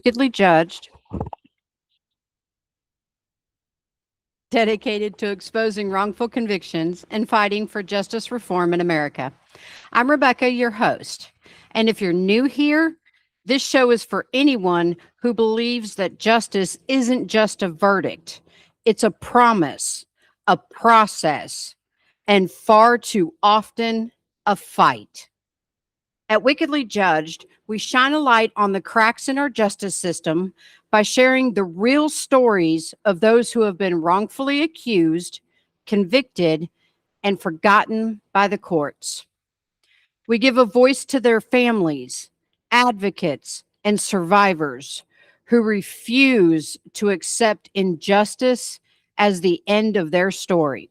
Wickedly Judged, dedicated to exposing wrongful convictions and fighting for justice reform in America. I'm Rebecca, your host. And if you're new here, this show is for anyone who believes that justice isn't just a verdict, it's a promise, a process, and far too often a fight. At Wickedly Judged, we shine a light on the cracks in our justice system by sharing the real stories of those who have been wrongfully accused, convicted, and forgotten by the courts. We give a voice to their families, advocates, and survivors who refuse to accept injustice as the end of their story.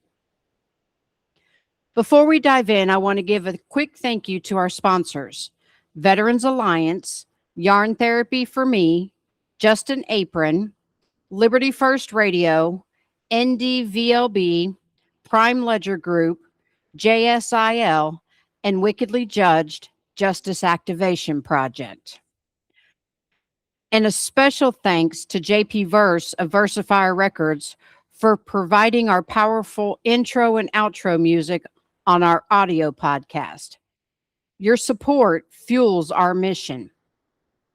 Before we dive in, I want to give a quick thank you to our sponsors, Veterans Alliance, Yarn Therapy for Me, Justin Apron, Liberty First Radio, NDVLB, Prime Ledger Group, JSIL, and Wickedly Judged Justice Activation Project. And a special thanks to JP Verse of Versifier Records for providing our powerful intro and outro music on our audio podcast. Your support fuels our mission.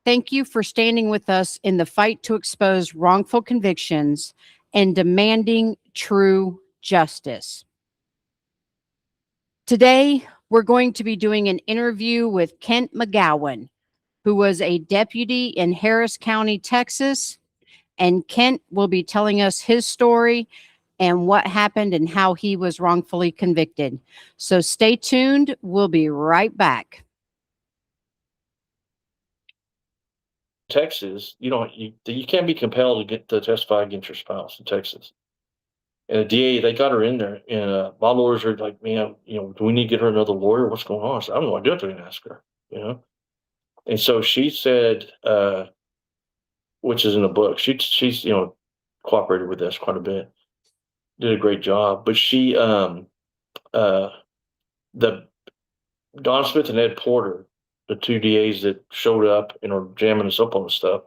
Thank you for standing with us in the fight to expose wrongful convictions and demanding true justice. Today, we're going to be doing an interview with Kent McGowen, who was a deputy in Harris County, Texas, and Kent will be telling us his story and what happened and how he was wrongfully convicted. So stay tuned. We'll be right back. Texas, you can't be compelled to get to testify against your spouse in Texas. And the DA, they got her in there, and my lawyers are like, "Man, do we need to get her another lawyer? What's going on?" I said, "I don't know what to do. I didn't ask her." And so she said, which is in the book, she's cooperated with us quite a bit, did a great job. But she, the Don Smith and Ed Porter, the two DAs that showed up and are jamming us up on the stuff,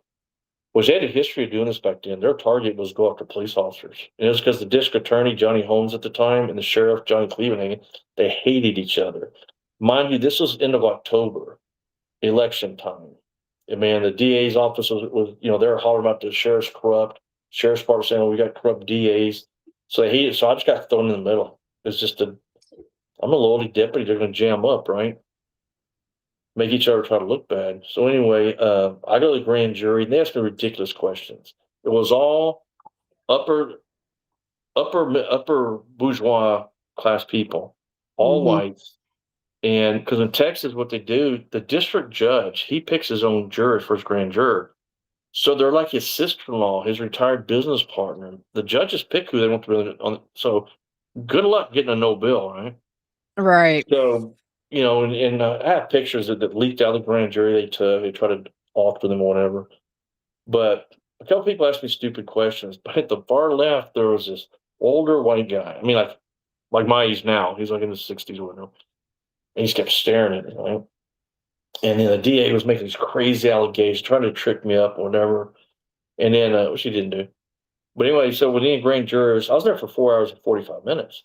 was they had a history of doing this back then. Their target was go after police officers. And it was because the district attorney, Johnny Holmes at the time, and the sheriff, Johnny Cleveland, they hated each other. Mind you, this was end of October, election time. And man, the DA's office was they were hollering about the sheriff's corrupt. Sheriff's department saying, we got corrupt DAs. So they hated. So I just got thrown in the middle. It's just I'm a lowly deputy. They're going to jam up, right? Make each other try to look bad. So anyway, I go to the grand jury, and they asked me ridiculous questions. It was all upper bourgeois class people, all whites. And because in Texas, what they do, the district judge, he picks his own jurors for his grand juror. So they're like his sister-in-law, his retired business partner. The judges pick who they want to be on. So good luck getting a no bill, right? Right. So, and I have pictures that leaked out of the grand jury they took. They tried to alter them or whatever. But a couple people asked me stupid questions. But at the far left, there was this older white guy. I mean, like my age now. He's like in his 60s or whatever. And he just kept staring at me, right? And then the DA was making these crazy allegations, trying to trick me up or whatever. And then, which he didn't do. But anyway, so with any grand jurors, I was there for 4 hours and 45 minutes.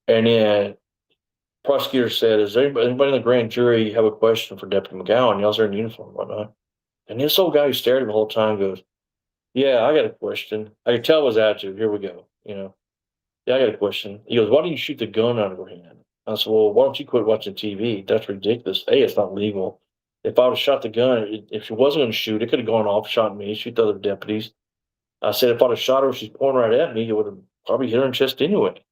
And then prosecutor said, "Is anybody in the grand jury have a question for Deputy McGowen?" Y'all's there in uniform and whatnot. And this old guy who stared at me the whole time goes, "Yeah, I got a question." I could tell his attitude. Here we go. "Yeah, I got a question." He goes, "Why do you shoot the gun out of her hand?" I said, "Well, why don't you quit watching TV? That's ridiculous. A, it's not legal. If I would have shot the gun, if she wasn't going to shoot, it could have gone off, shot me, shoot the other deputies." I said, "If I'd have shot her, she's pointing right at me, it would have probably hit her in the chest anyway."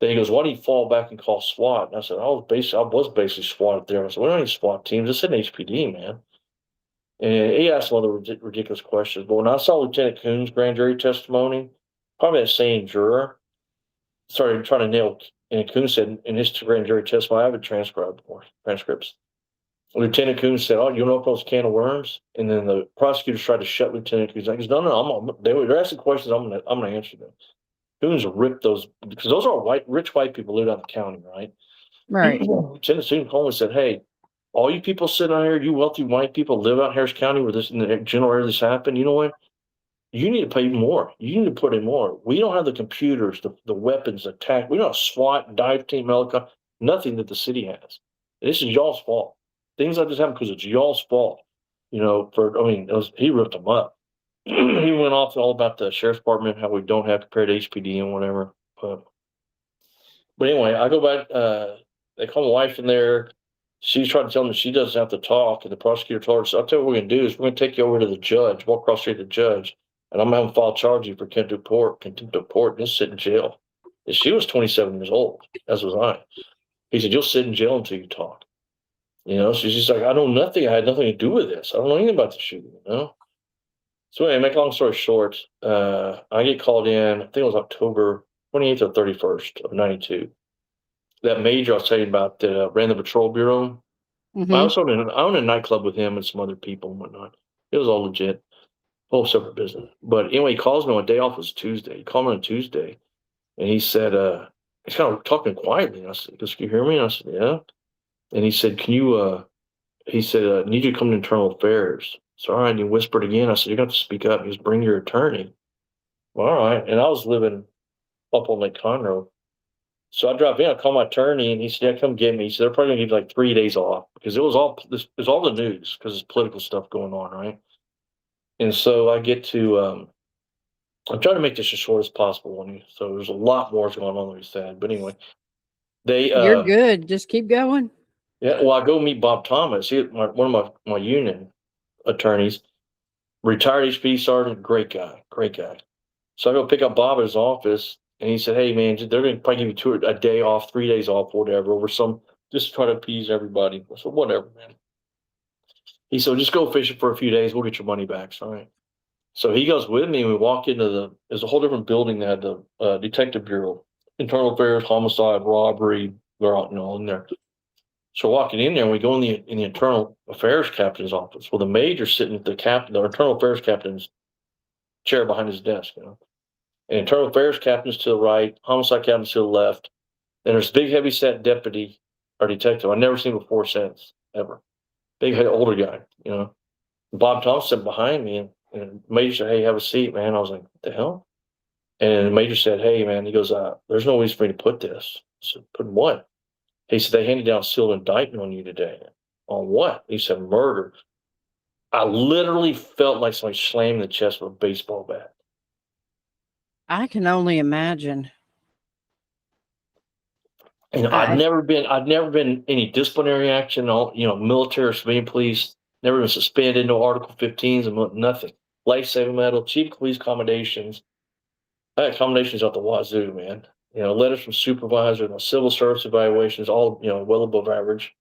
Then he goes, "Why do you fall back and call SWAT?" And I said, I was basically SWAT there. I said, "We don't need SWAT teams. It's an HPD, man." And he asked one of the ridiculous questions. But when I saw Lieutenant Coon's grand jury testimony, probably that same juror started trying to nail. And Coon said in his grand jury testimony, I have a transcripts. Lieutenant Coon said, "Oh, you want to open those can of worms?" And then the prosecutors tried to shut Lieutenant Coon. He's like, "No, they're asking questions. I'm gonna answer them." Coons ripped those because those are rich white people live out in the county, right? Right. Lieutenant Coon said, "Hey, all you people sitting out here, you wealthy white people live out in Harris County where this in the general area this happened. You know what? You need to pay more. You need to put in more. We don't have the computers, the weapons, attack. We don't have SWAT, dive team, helicopter, nothing that the city has. This is y'all's fault. Things like this happen because it's y'all's fault. He ripped them up. He went off all about the sheriff's department, how we don't have compared to HPD and whatever. But anyway, I go back. They call my wife in there. She's trying to tell me she doesn't have to talk, and the prosecutor told her, so I'll tell you what we're going to do is we're going to take you over to the judge, walk across the street to the judge, and I'm going to have him file charges for contempt of court, and you'll sit in jail. And she was 27 years old, as was I. He said, you'll sit in jail until you talk. She's just like, I know nothing. I had nothing to do with this. I don't know anything about the shooting. So anyway, make a long story short, I get called in, I think it was October 28th or 31st of 92. That major I was telling you about that ran the patrol bureau. I was owned a nightclub with him and some other people and whatnot. It was all legit, whole separate business. But anyway, he calls me on day off was Tuesday. He called me on Tuesday, and he said, he's kind of talking quietly. And I said, "Can you hear me?" And I said, "Yeah." And he said, he said, "I need you to come to internal affairs." So, all right. And he whispered again. I said, "You're going to have to speak up." He goes, "Bring your attorney." Well, all right. And I was living up on Lake Conroe. So I dropped in, I called my attorney, and he said, "Yeah, come get me." He said, "They're probably gonna give you like 3 days off because it was all the news because there's political stuff going on, right?" And so I get to, I'm trying to make this as short as possible. So there's a lot more going on than we said. But anyway, they, You're good. Just keep going. yeah, well, I go meet Bob Thomas, one of my union attorneys, retired HP sergeant, great guy, great guy. So I go pick up Bob at his office, and he said, "Hey, man, they're going to probably give you a day off, 3 days off, whatever, over just try to appease everybody." I said, "Whatever, man." He said, "Just go fishing for a few days. We'll get your money back." All right. So he goes with me, and we walk into there's a whole different building that had the detective bureau, internal affairs, homicide, robbery, they're all in there. So walking in there, and we go in the internal affairs captain's office. Well, the major's sitting at the internal affairs captain's chair behind his desk, And internal affairs captain's to the right, homicide captain's to the left. And there's a big, heavy set deputy or detective I've never seen before since, ever. Big, older guy. Bob Thompson behind me, and the major said, "Hey, have a seat, man." I was like, "What the hell?" And the major said, "Hey, man," he goes, "There's no reason for me to put this." I said, "Put what?" He said, "They handed down a sealed indictment on you today." "On what?" He said, "Murder." I literally felt like somebody slammed the chest with a baseball bat. I can only imagine. And I'd never been any disciplinary action, military or civilian police, never been suspended, no Article 15s and nothing. Life-saving medal, chief police commendations. I had commendations out the wazoo, man. Letters from supervisor, my civil service evaluations, all, well above average,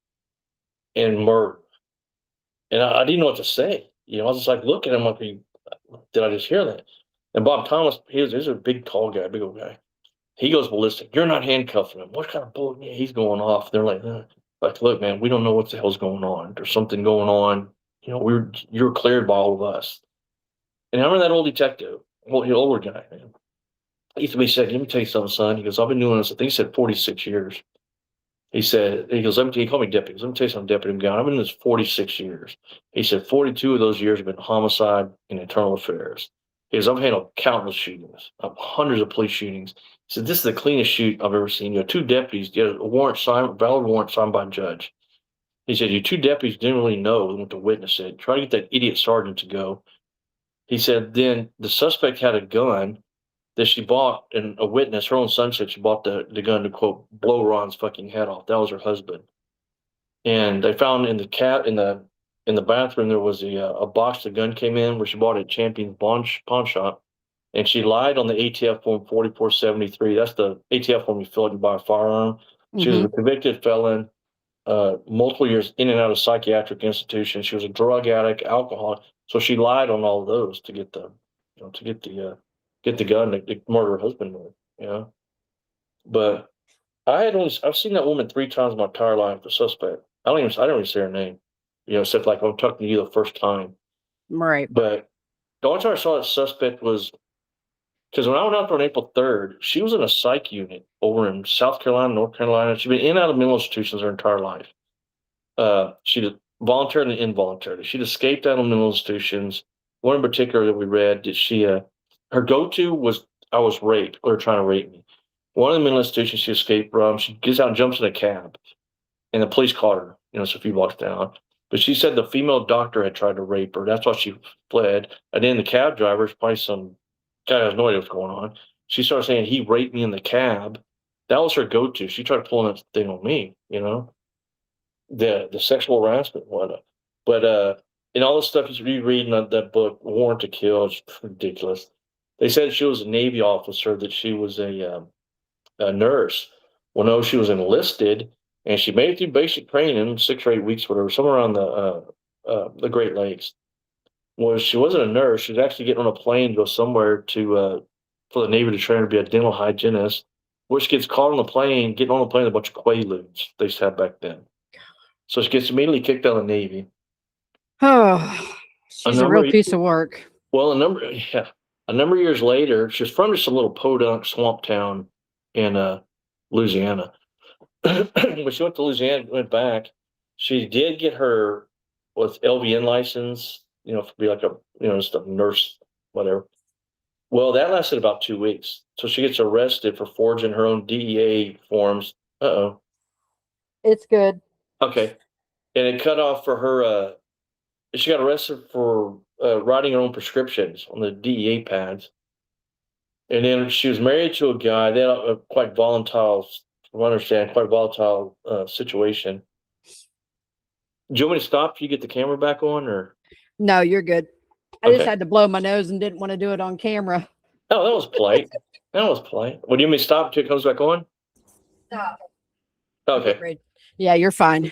and murder. And I didn't know what to say. I was just like looking at him like, did I just hear that? And Bob Thomas, he's a big, tall guy, big old guy. He goes ballistic. "You're not handcuffing him." What kind of bull? Yeah, he's going off. They're like, like, "Look, man, we don't know what the hell's going on. There's something going on. You're cleared by all of us." And I remember that old detective, older guy, man. He said, "Let me tell you something, son." He goes, "I've been doing this." I think he said 46 years. He goes, he called me deputy. He goes, "Let me tell you something, Deputy McGowan. I've been in this 46 years." He said, 42 of those years have been homicide and internal affairs. He goes, "I've handled countless shootings, hundreds of police shootings." He said, "This is the cleanest shoot I've ever seen. Two deputies get a valid warrant signed by a judge." He said, "Your two deputies didn't really know what the witness said. Try to get that idiot sergeant to go." He said, "Then the suspect had a gun that she bought, and a witness, her own son, said she bought the gun to, quote, blow Ron's fucking head off. That was her husband." And they found in the bathroom there was a box the gun came in where she bought it at Champion's pawn shop, and she lied on the ATF form 4473. That's the ATF form you fill out to buy a firearm. She was a convicted felon, multiple years in and out of psychiatric institutions. She was a drug addict, alcoholic. So she lied on all of those to get the gun to murder her husband with. But I've seen that woman 3 times in my entire life, the suspect. I don't even say her name, except like I'm talking to you the first time. Right. But the only time I saw that suspect was because when I went out there on April 3rd, she was in a psych unit over in South Carolina, North Carolina. She'd been in and out of mental institutions her entire life. She did voluntarily and involuntarily. She'd escaped out of mental institutions. One in particular that we read that her go-to was, I was raped, or trying to rape me. One of the mental institutions she escaped from, she gets out and jumps in a cab, and the police caught her, it's a few blocks down. But she said the female doctor had tried to rape her. That's why she fled. And then the cab driver is probably some guy who has no idea what's going on. She started saying he raped me in the cab. That was her go-to. She tried pulling that thing on me, the sexual harassment and whatnot. But in all the stuff you read in that book, Warrant to Kill, it's ridiculous. They said she was a Navy officer, that she was a nurse. Well, no, she was enlisted, and she made it through basic training, 6 or 8 weeks, whatever, somewhere around the Great Lakes. Well, she wasn't a nurse. She was actually getting on a plane to go somewhere for the Navy to train her to be a dental hygienist, where she gets caught on the plane, getting on the plane with a bunch of Quaaludes they used to have back then. So she gets immediately kicked out of the Navy. Oh, she's a real piece of work. Well, a number of years later, she was from just a little podunk swamp town in Louisiana. When she went to Louisiana, went back, she did get her LVN license, to be like just a nurse, whatever. Well, that lasted about 2 weeks. So she gets arrested for forging her own DEA forms. Uh-oh. It's good. Okay. And it cut off for her. She got arrested for writing her own prescriptions on the DEA pads. And then she was married to a guy. They had a quite volatile, from what I understand, quite volatile situation. Do you want me to stop if you get the camera back on, or? No, you're good. I Okay. just had to blow my nose and didn't want to do it on camera. Oh, that was polite. That was polite. Well, do you want me to stop until it comes back on? Stop. Okay. Yeah, you're fine.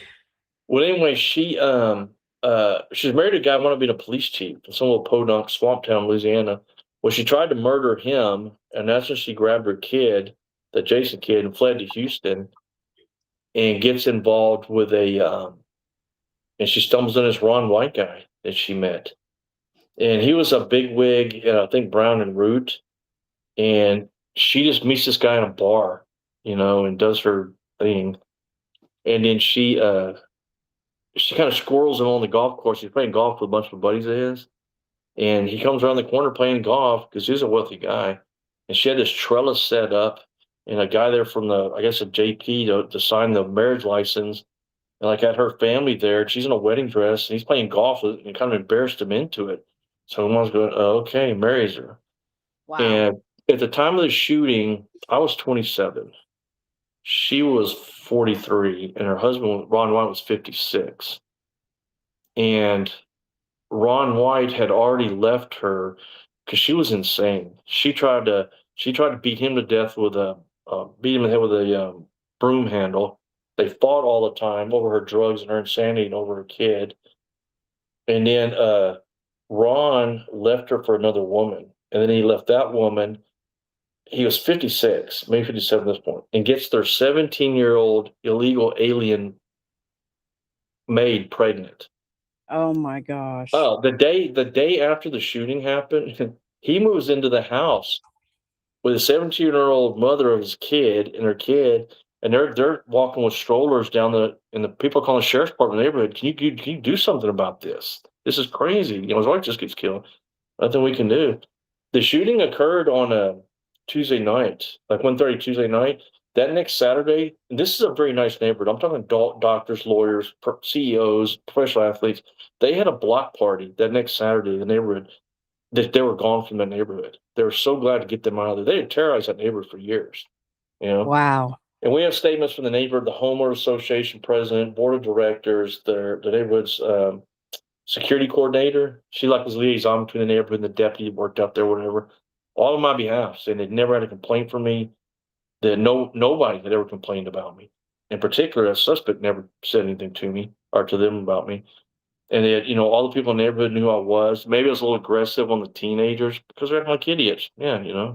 Well, anyway, she's married to a guy who wanted to be a police chief in some little podunk swamp town, Louisiana. Well, she tried to murder him, and that's when she grabbed her kid, the Jason kid, and fled to Houston, and gets involved with and she stumbles on this Ron White guy that she met. And he was a bigwig, I think Brown and Root. And she just meets this guy in a bar, and does her thing. And then she kind of squirrels him on the golf course. He's playing golf with a bunch of buddies of his. And he comes around the corner playing golf because he's a wealthy guy. And she had this trellis set up, and a guy there from a JP to sign the marriage license. And like had her family there, and she's in a wedding dress, and he's playing golf with it, and kind of embarrassed him into it. So mom's going, oh, okay, marries her. Wow. And at the time of the shooting, I was 27. She was 43, and her husband, Ron White, was 56. And Ron White had already left her because she was insane. She tried to beat him to death with beat him in the head with a broom handle. They fought all the time over her drugs and her insanity and over her kid. And then Ron left her for another woman. And then he left that woman. He was 56, maybe 57 at this point, and gets their 17-year-old illegal alien maid pregnant. Oh my gosh. Oh, the day after the shooting happened, he moves into the house with a 17-year-old mother of his kid and her kid, and they're walking with strollers down and the people calling the sheriff's department in the neighborhood. Can you do something about this? This is crazy. His wife just gets killed. Nothing we can do. The shooting occurred on a Tuesday night, like 1:30 Tuesday night. That next Saturday, and this is a very nice neighborhood. I'm talking doctors, lawyers, CEOs, professional athletes. They had a block party that next Saturday in the neighborhood. That they were gone from the neighborhood. They were so glad to get them out of there. They had terrorized that neighborhood for years. Wow. And we have statements from the neighborhood, the homeowner association president, board of directors, the neighborhood's security coordinator. She was liaison between the neighborhood and the deputy that worked out there, whatever. All on my behalf, saying they'd never had a complaint from me. That nobody had ever complained about me. In particular, a suspect never said anything to me or to them about me. And that, all the people in the neighborhood knew who I was. Maybe I was a little aggressive on the teenagers because they're like idiots. Yeah.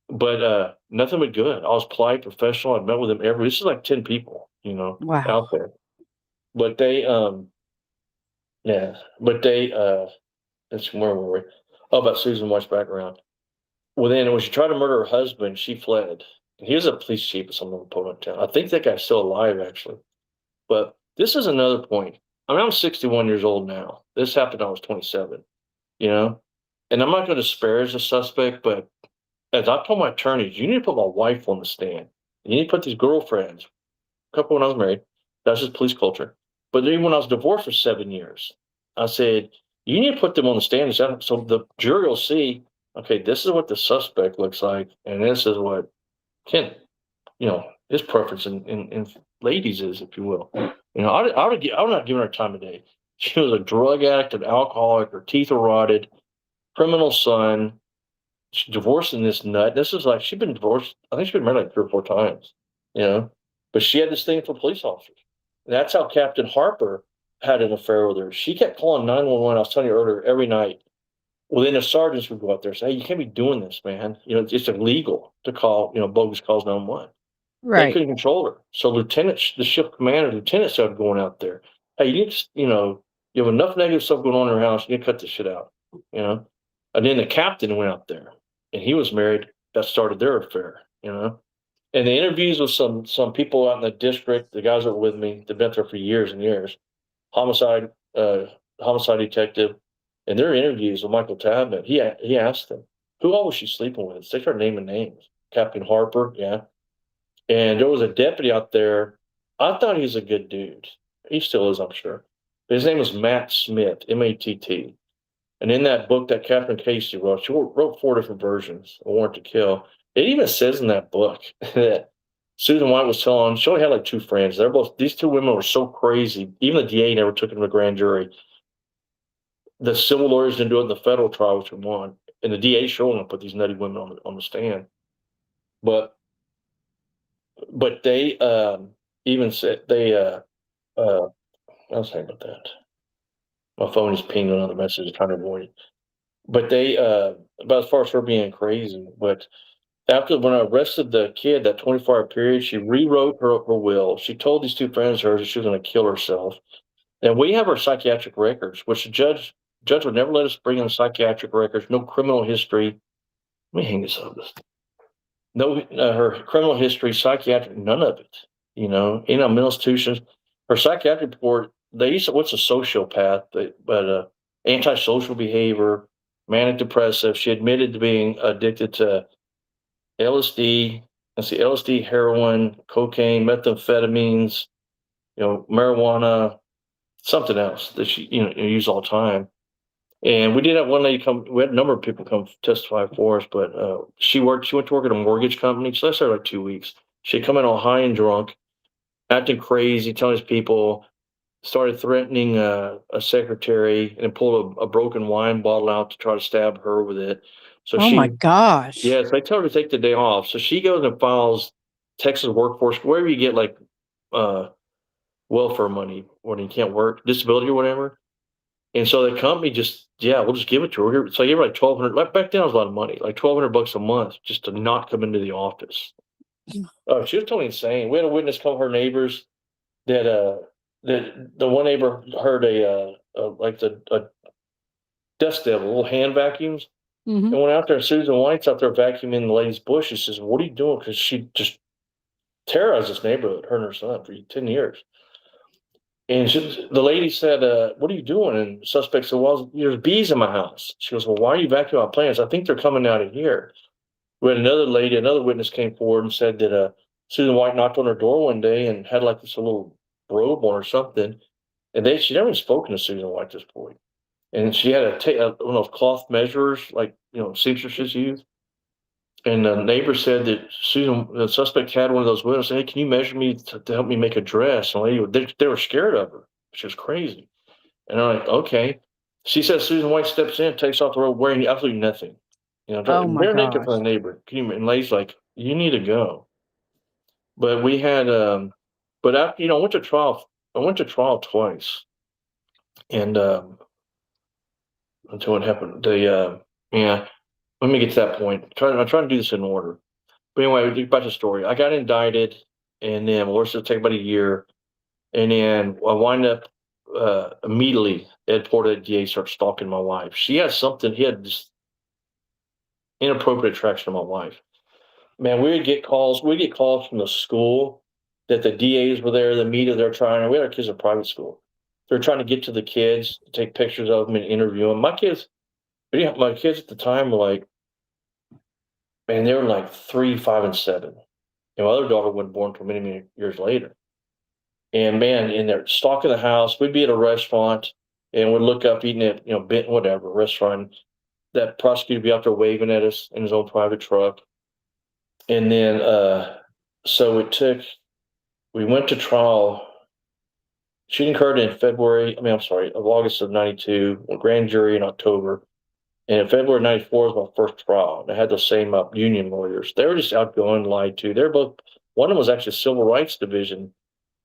But nothing but good. I was polite, professional. I met with them this is like 10 people, Wow. out there. But they, where were we? Oh, about Susan White's background. Well, then when she tried to murder her husband, she fled. And he was a police chief of some little Poland town. I think that guy's still alive, actually. But This is another point. I mean, I'm 61 years old now. This happened when I was 27, you know? And I'm not going to disparage the suspect, but as I told my attorneys, you need to put my wife on the stand. You need to put these girlfriends, a couple when I was married. That's just police culture. But then when I was divorced for 7 years, I said, you need to put them on the stand so the jury will see, okay, this is what the suspect looks like, and this is what Ken, his preference in ladies is, if you will. I would not giving her time of day. She was a drug addict, an alcoholic, her teeth were rotted, criminal son. She's divorcing this nut. This is like she's been divorced. I think she's been married like 3 or 4 times, you know. But she had this thing for police officers. That's how Captain Harper had an affair with her. She kept calling 911. I was telling you earlier, every night. Well, then the sergeants would go out there and say, "Hey, you can't be doing this, man. It's illegal to call, bogus calls 911." They Right. couldn't control her. So the ship commander, lieutenant started going out there. Hey, you have enough negative stuff going on in your house. You need to cut this shit out, you know? And then the captain went out there and he was married. That started their affair. And the interviews with some people out in the district, the guys that were with me, they've been there for years and years, homicide, homicide detective, and their interviews with Michael Tabman, he asked them, who all was she sleeping with? They started naming names. Captain Harper, yeah. And there was a deputy out there. I thought he was a good dude. He still is, I'm sure. But his name was Matt Smith, Matt. And in that book that Catherine Casey wrote, she wrote 4 different versions of Warrant to Kill. It even says in that book that Susan White was telling, she only had like 2 friends. These 2 women were so crazy. Even the DA never took them to a grand jury. The civil lawyers didn't do it in the federal trial, which we won. And the DA showing them put these nutty women on the stand. But they even said I was saying about that. My phone is pinging another message trying to avoid it. But they about as far as her being crazy, but after when I arrested the kid, that 24-hour period, she rewrote her will. She told these 2 friends of hers that she was going to kill herself. And we have her psychiatric records, which the judge would never let us bring in psychiatric records, no criminal history. Let me hang this up. No, her criminal history, psychiatric, none of it. In our mental institutions, her psychiatric report. They used to, what's a sociopath, but antisocial behavior, manic depressive. She admitted to being addicted to LSD. Let's see, LSD, heroin, cocaine, methamphetamines, marijuana, something else that she use all the time. And we did have one lady come. We had a number of people come testify for us, but she went to work at a mortgage company. So that's her like 2 weeks. She had come in all high and drunk, acting crazy, telling his people, started threatening a secretary, and pulled a broken wine bottle out to try to stab her with it. So Oh my gosh. yes, they tell her to take the day off. So she goes and files Texas workforce, wherever you get like welfare money when you can't work, disability or whatever. And so the company we'll just give it to her. So I gave her like 1,200. Back then, it was a lot of money, like $1,200 a month, just to not come into the office. She was totally insane. We had a witness come, her neighbors, that the one neighbor heard a dust devil, little hand vacuums, and went out there. And Susan White's out there vacuuming the lady's bush. She says, "What are you doing?" Because she just terrorized this neighborhood, her and her son, for 10 years. And the lady said, "What are you doing?" And the suspect said, "Well, there's bees in my house." She goes, "Well, why are you vacuuming my plants?" "I think they're coming out of here." We had another witness came forward and said that Susan White knocked on her door one day and had like this little robe on or something. And she never even spoken to Susan White at this point. And she had one of those cloth measurers, like, seamstresses use. And the neighbor said that the suspect had one of those windows. Said, "Hey, can you measure me to help me make a dress?" And they were scared of her. She was crazy. And I'm like, okay. She says Susan White steps in, takes off the robe, wearing absolutely nothing. Oh my Bare naked for gosh. the neighbor. And Lay's like, "You need to go." But we had, but after, I went to trial. I went to trial twice, and until it happened, yeah. Let me get to that point. I'm trying to do this in order. But anyway, back to the story. I got indicted, and then my lawyer take about a year, and then I wind up immediately. Ed Porter, DA, starts stalking my wife. He had this inappropriate attraction to my wife. Man, we would get calls. We get calls from the school that the DAs were there, the media they're trying. We had our kids in private school. They're trying to get to the kids, take pictures of them and interview them. My kids at the time were like, man, they were like 3, 5, and 7. And my other daughter wasn't born until many, many years later. And man, in there, stalking the house, we'd be at a restaurant and we'd look up eating at, Benton, whatever, restaurant. That prosecutor would be out there waving at us in his own private truck. And then, so we went to trial. Shooting occurred in of August of 92, grand jury in October. And in February of 94 was my first trial. They had the same union lawyers. They were just outgoing, lied to. They're both, one of them was actually a Civil Rights Division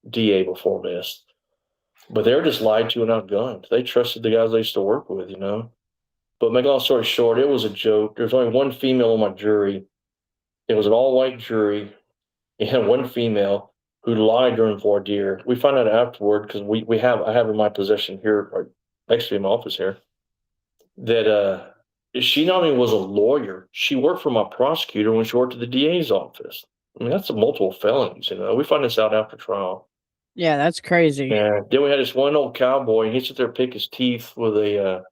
DA before this. But they were just lied to and outgunned. They trusted the guys they used to work with, But make a long story short, it was a joke. There's only one female on my jury. It was an all-white jury. And one female who lied during voir dire. We found out afterward because I have in my possession here, or next to me in my office here, that she not only was a lawyer, she worked for my prosecutor when she worked at the DA's office. I mean, that's multiple felonies. We find this out after trial. Yeah, that's crazy. And then we had this one old cowboy, and he sit there pick his teeth with a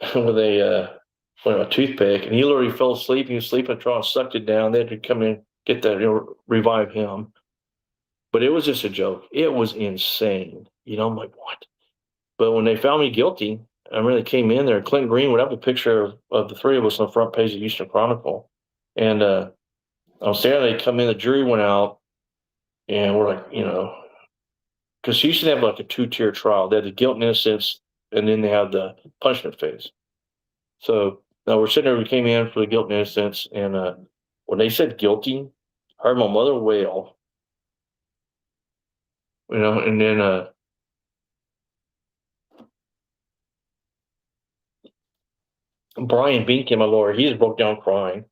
toothpick, and he literally fell asleep. He was sleeping at trial, sucked it down. They had to come in, get that, revive him. But it was just a joke. It was insane. I'm like, what? But when they found me guilty, I really came in there. Clint Green would have a picture of the three of us on the front page of the Houston Chronicle. And I was there, they come in, the jury went out, and we're like, because you used to have like a 2-tier trial. They had the guilt and innocence, and then they had the punishment phase. So now we're sitting there, we came in for the guilt and innocence, and when they said guilty, I heard my mother wail. And then Brian Beanke, my lawyer, he just broke down crying.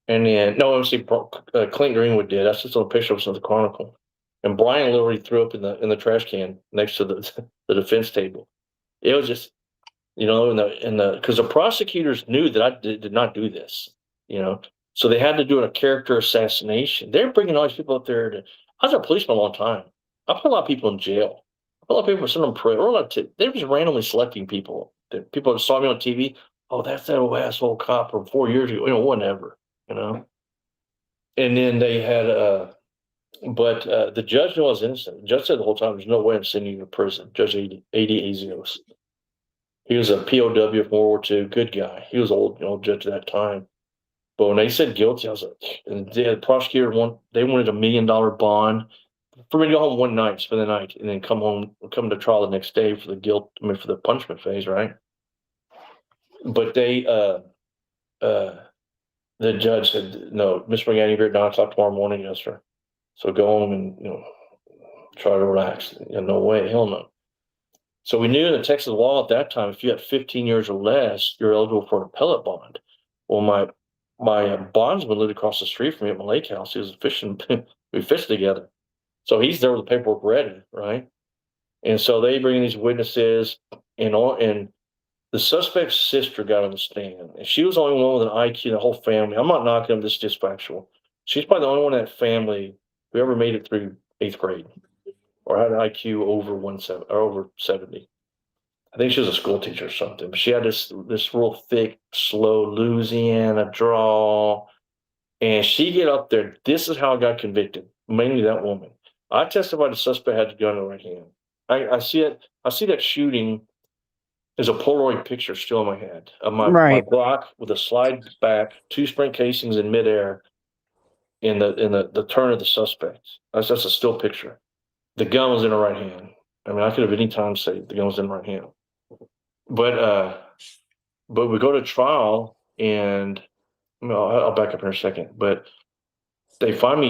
And then, no, obviously, Clint Greenwood did. That's just on the picture of the Chronicle. And Brian literally threw up in the trash can next to the defense table. It was just, because the prosecutors knew that I did not do this, so they had to do a character assassination. They're bringing all these people up there. I was a policeman a long time. I put a lot of people in jail. I put a lot of people sent them prison. They're just randomly selecting people. People that saw me on TV. Oh, that's that old asshole cop from 4 years ago. Whatever. And then they had, but the judge knew I was innocent. The judge said the whole time, "There's no way I'm sending you to prison." Judge A.D. Azios. He was a POW from World War II. Good guy. He was old judge at that time. But when they said guilty, I was like, and the prosecutor they wanted $1 million bond for me to go home one night, spend the night, and then come to trial the next day for for the punishment phase, right? But they, the judge said, "No, Miss McGowan, you're at 9 o'clock tomorrow morning, yes, sir. So go home and try to relax." No way, hell no. So we knew in the Texas law at that time, if you had 15 years or less, you're eligible for an appellate bond. Well, my bondsman lived across the street from me at my lake house. He was fishing. We fished together. So he's there with the paperwork ready, right? And so they bring in these witnesses, and the suspect's sister got on the stand. And she was the only one with an IQ in the whole family. I'm not knocking them, this is just factual. She's probably the only one in that family who ever made it through 8th grade or had an IQ over 70. I think she was a school teacher or something. But she had this real thick, slow Louisiana drawl. And she get up there. This is how I got convicted, mainly that woman. I testified the suspect had the gun in the right hand. I see it. I see that shooting as a Polaroid picture still in my head of my block with a slide back, 2 sprint casings in midair in the turn of the suspect. That's a still picture. The gun was in her right hand. I mean, I could have any time said the gun was in the right hand. But we go to trial, and I'll back up in a second. But they come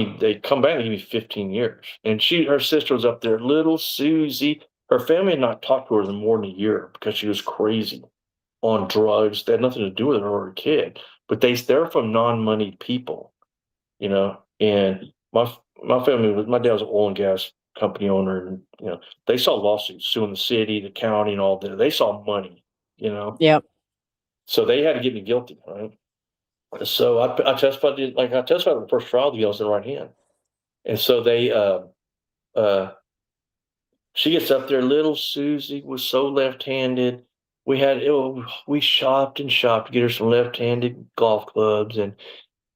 back and give me 15 years. And her sister was up there, little Susie. Her family had not talked to her in more than a year because she was crazy on drugs. They had nothing to do with her or her kid. But they're from non-moneyed people, And my family my dad was an oil and gas company owner, and they saw lawsuits suing the city, the county, and all that. They saw money, Yep. So they had to get me guilty, right? So I testified in the first trial, the gun was in the right hand. And so they She gets up there. Little Susie was so left-handed. We shopped and shopped to get her some left-handed golf clubs,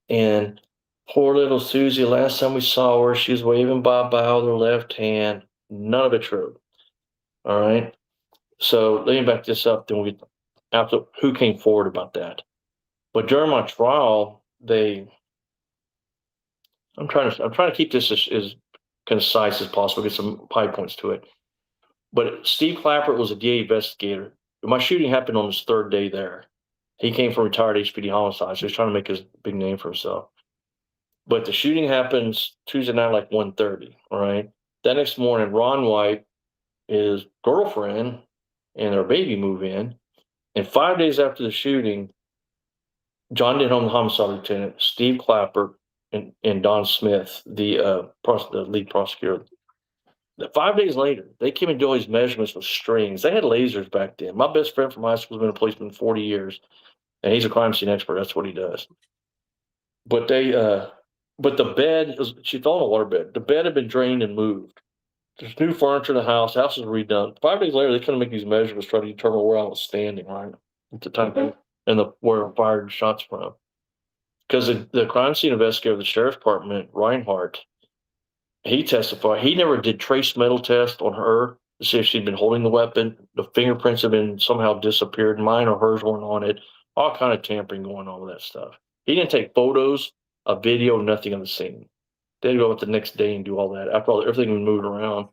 and poor little Susie. Last time we saw her, she was waving bye-bye with her left hand. None of it true. All right. So let me back this up. Then we after who came forward about that. But during my trial, I'm trying to keep this as concise as possible, get some high points to it. But Steve Clapper was a DA investigator. My shooting happened on his third day there. He came from retired HPD homicide, so he's trying to make his big name for himself. But the shooting happens Tuesday night, like 1:30. All right. That next morning, Ron White, his girlfriend, and their baby move in. And 5 days after the shooting, John Denholm, the homicide lieutenant, Steve Clapper, and Don Smith, the lead prosecutor. 5 days later, they came and did all these measurements with strings. They had lasers back then. My best friend from high school has been a policeman 40 years, and he's a crime scene expert. That's what he does. But but the bed, she fell in a water bed. The bed had been drained and moved. There's new furniture in the house. The house was redone. 5 days later, they couldn't make these measurements, try to determine where I was standing, right? At the time, and where I fired shots from. Because the crime scene investigator of the sheriff's department, Reinhardt, he testified he never did trace metal test on her to see if she'd been holding the weapon. The fingerprints have been somehow disappeared. Mine or hers weren't on it. All kind of tampering going on with that stuff. He didn't take photos, a video, nothing of the scene. They'd go out the next day and do all that after all everything was moved around.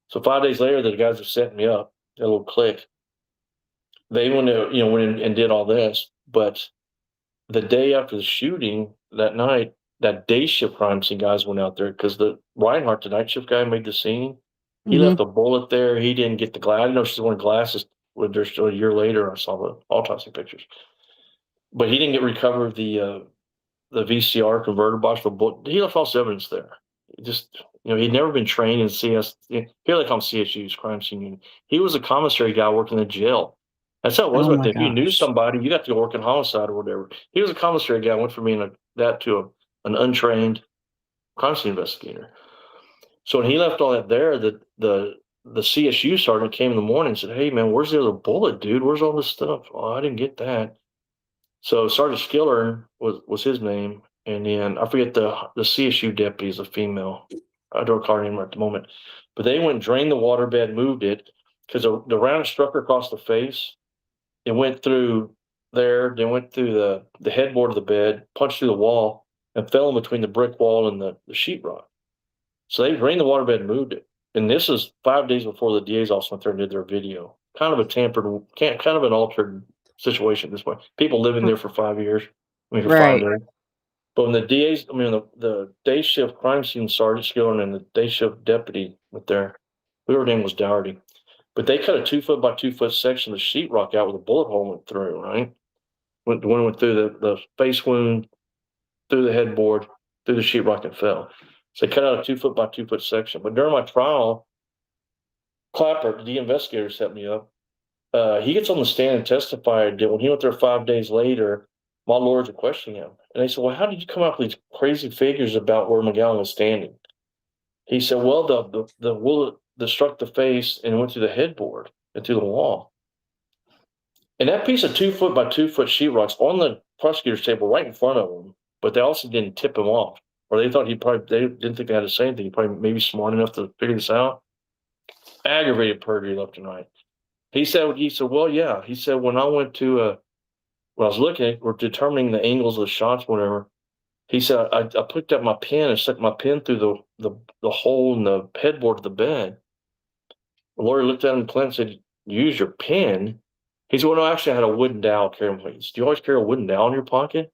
So 5 days later, the guys were setting me up, a little click. They went in and did all this, but the day after the shooting that night, that day shift crime scene guys went out there because the Reinhardt, the night shift guy, made the scene. He left a bullet there. He didn't get the glass. I didn't know she's wearing glasses. With her a year later, I saw the autopsy pictures, but he didn't recover the VCR converter box for bullet. He left false evidence there. Just he'd never been trained in CS. Here they call them CSUs, crime scene unit. He was a commissary guy working in the jail. That's how it was Oh back my then. If you knew gosh. somebody, you got to go work in homicide or whatever. He was a commissary guy. Went from being that to an untrained crime scene investigator. So when he left all that there, the CSU sergeant came in the morning and said, "Hey man, where's the other bullet, dude? Where's all this stuff?" Oh, I didn't get that. So Sergeant Skiller was his name, and then I forget the CSU deputy is a female. I don't recall her name at the moment, but they went and drained the waterbed, moved it because the round struck her across the face. It went through there, then went through the headboard of the bed, punched through the wall, and fell in between the brick wall and the sheetrock. So they drained the waterbed and moved it. And this is 5 days before the DA's also went there and did their video. Kind of an altered situation at this point. People living there for 5 years. I mean, for 5 Right. days. But when the day shift crime scene sergeant Skillen and the day shift deputy went there, her name was Dougherty. But they cut a 2 foot by 2 foot section of sheetrock out with a bullet hole went through, right? Went through the face wound, through the headboard, through the sheetrock and fell. So they cut out a 2 foot by 2 foot section. But during my trial, Clapper, the investigator, set me up. He gets on the stand and testified that when he went there 5 days later, my lawyers were questioning him. And they said, "Well, how did you come up with these crazy figures about where McGowan was standing?" He said, "Well, the bullet that struck the face and went through the headboard and through the wall. And that piece of 2 foot by 2 foot sheetrock's on the prosecutor's table right in front of him, but they also didn't tip him off. Or they thought they didn't think they had to say anything. He probably maybe smart enough to figure this out. Aggravated perjury left and right." He said, "Well, yeah." He said, "When I went to, when I was looking at, or determining the angles of the shots, whatever," he said, I picked up my pen and stuck my pen through the hole in the headboard of the bed. The lawyer looked at him and said, "You use your pen?" He said, "Well, no, actually, I had a wooden dowel carrying my." Do you always carry a wooden dowel in your pocket?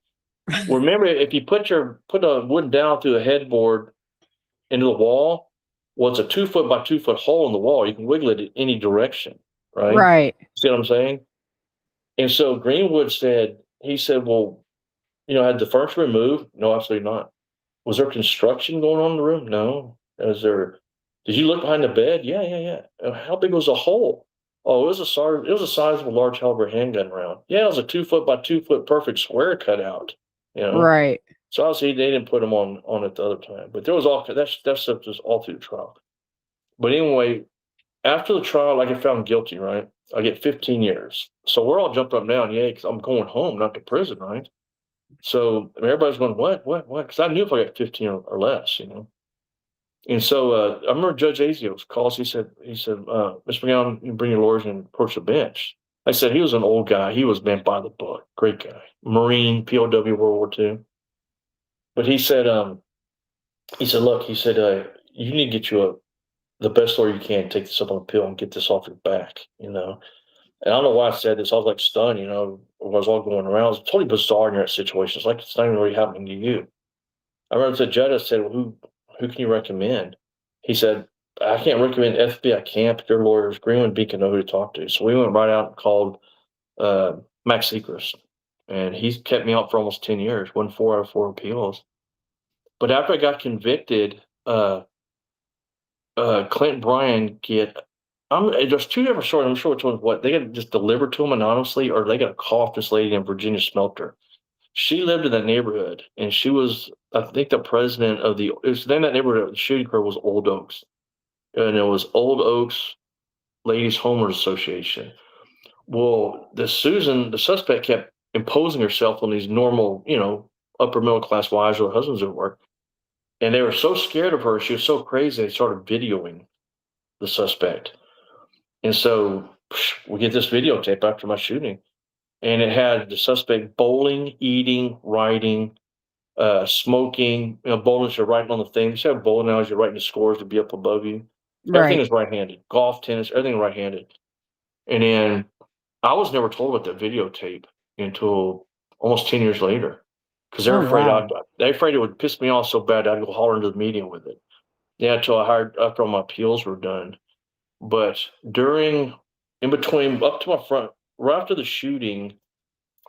Well, remember, if you put a wooden dowel through the headboard into the wall, well, it's a 2 foot by 2 foot hole in the wall. You can wiggle it in any direction, right? Right. See what I'm saying? And so Greenwood said, "Well, had the furniture removed?" "No, absolutely not." "Was there construction going on in the room?" "No." "Did you look behind the bed?" "Yeah, yeah, yeah." "How big was the hole?" "Oh, it was the size of a large caliber handgun round." "Yeah, it was a 2 foot by 2 foot perfect square cut out, you know." Right. So obviously they didn't put them on it the other time, but there was all that stuff just all through the trial. But anyway, after the trial, I get found guilty, right? I get 15 years. So we're all jumping up and down, yeah, because I'm going home, not to prison, right? So everybody's going, what? Because I knew if I got 15 or less, And so I remember Judge Azios calls. He said, Mr. McGowan, you bring your lawyers and approach the bench. I said, he was an old guy. He was meant by the book. Great guy. Marine, POW, World War II. But look, you need to get the best lawyer you can, take this up on appeal and get this off your back. And I don't know why I said this. I was like stunned, it was all going around. It was totally bizarre in that situation. It's like it's not even really happening to you. I remember the judge, I said, well, who can you recommend? He said, I can't recommend FBI camp, but your lawyers, Greenwood Beacon, know who to talk to. So we went right out and called Max Seacrest. And he's kept me out for almost 10 years, won 4 out of 4 appeals. But after I got convicted, Clint Bryan there's 2 different stories. I'm sure which one's what. They got just delivered to him anonymously, or they got to call off this lady named Virginia Smelter. She lived in that neighborhood, and she was, I think, the president of the then that neighborhood. The shooting occurred was Old Oaks, and it was Old Oaks Ladies Homeowners Association. Well, the suspect, kept imposing herself on these normal, upper middle class wives or husbands at work, and they were so scared of her. She was so crazy. They started videoing the suspect. And so we get this videotape after my shooting, and it had the suspect bowling, eating, writing, smoking. Bowling, you're writing on the thing. You have bowling alleys, you're writing the scores to be up above you. Everything Right. is right-handed. Golf, tennis, everything right-handed. And then I was never told about that videotape until almost 10 years later, because Oh, wow. they're afraid it would piss me off so bad I'd go holler into the media with it. Yeah, until after all my appeals were done. But in between, up to my front, right after the shooting,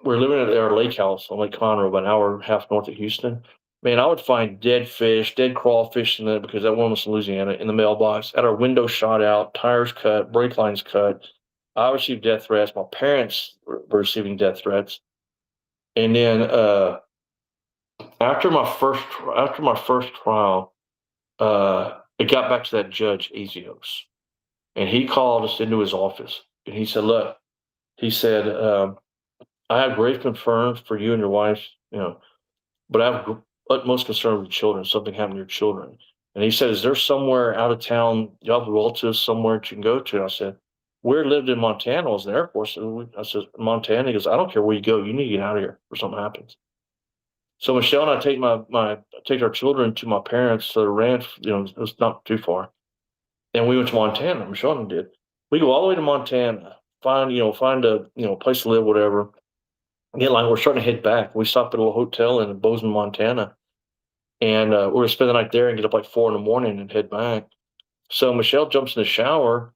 we're living at our lake house on Lake Conroe, about an hour and a half north of Houston. Man, I would find dead fish, dead crawfish in it, because that one was in Louisiana, in the mailbox. Had our window shot out, tires cut, brake lines cut. I received death threats. My parents were receiving death threats. And then after my first trial, it got back to that Judge Azios. And he called us into his office, and he said, look, I have great concern for you and your wife, but I have utmost concern with your children. Something happened to your children. And he said, is there somewhere out of town, you have relatives somewhere that you can go to? And I said, we lived in Montana. I was in the Air Force. I said, Montana. He goes, I don't care where you go. You need to get out of here or something happens. So Michelle and I take our children to my parents to the ranch. It was not too far. And we went to Montana. Michelle and I did. We go all the way to Montana, find a place to live, whatever. We're starting to head back. We stopped at a little hotel in Bozeman, Montana, and we're gonna spend the night there and get up like 4 in the morning and head back. So Michelle jumps in the shower,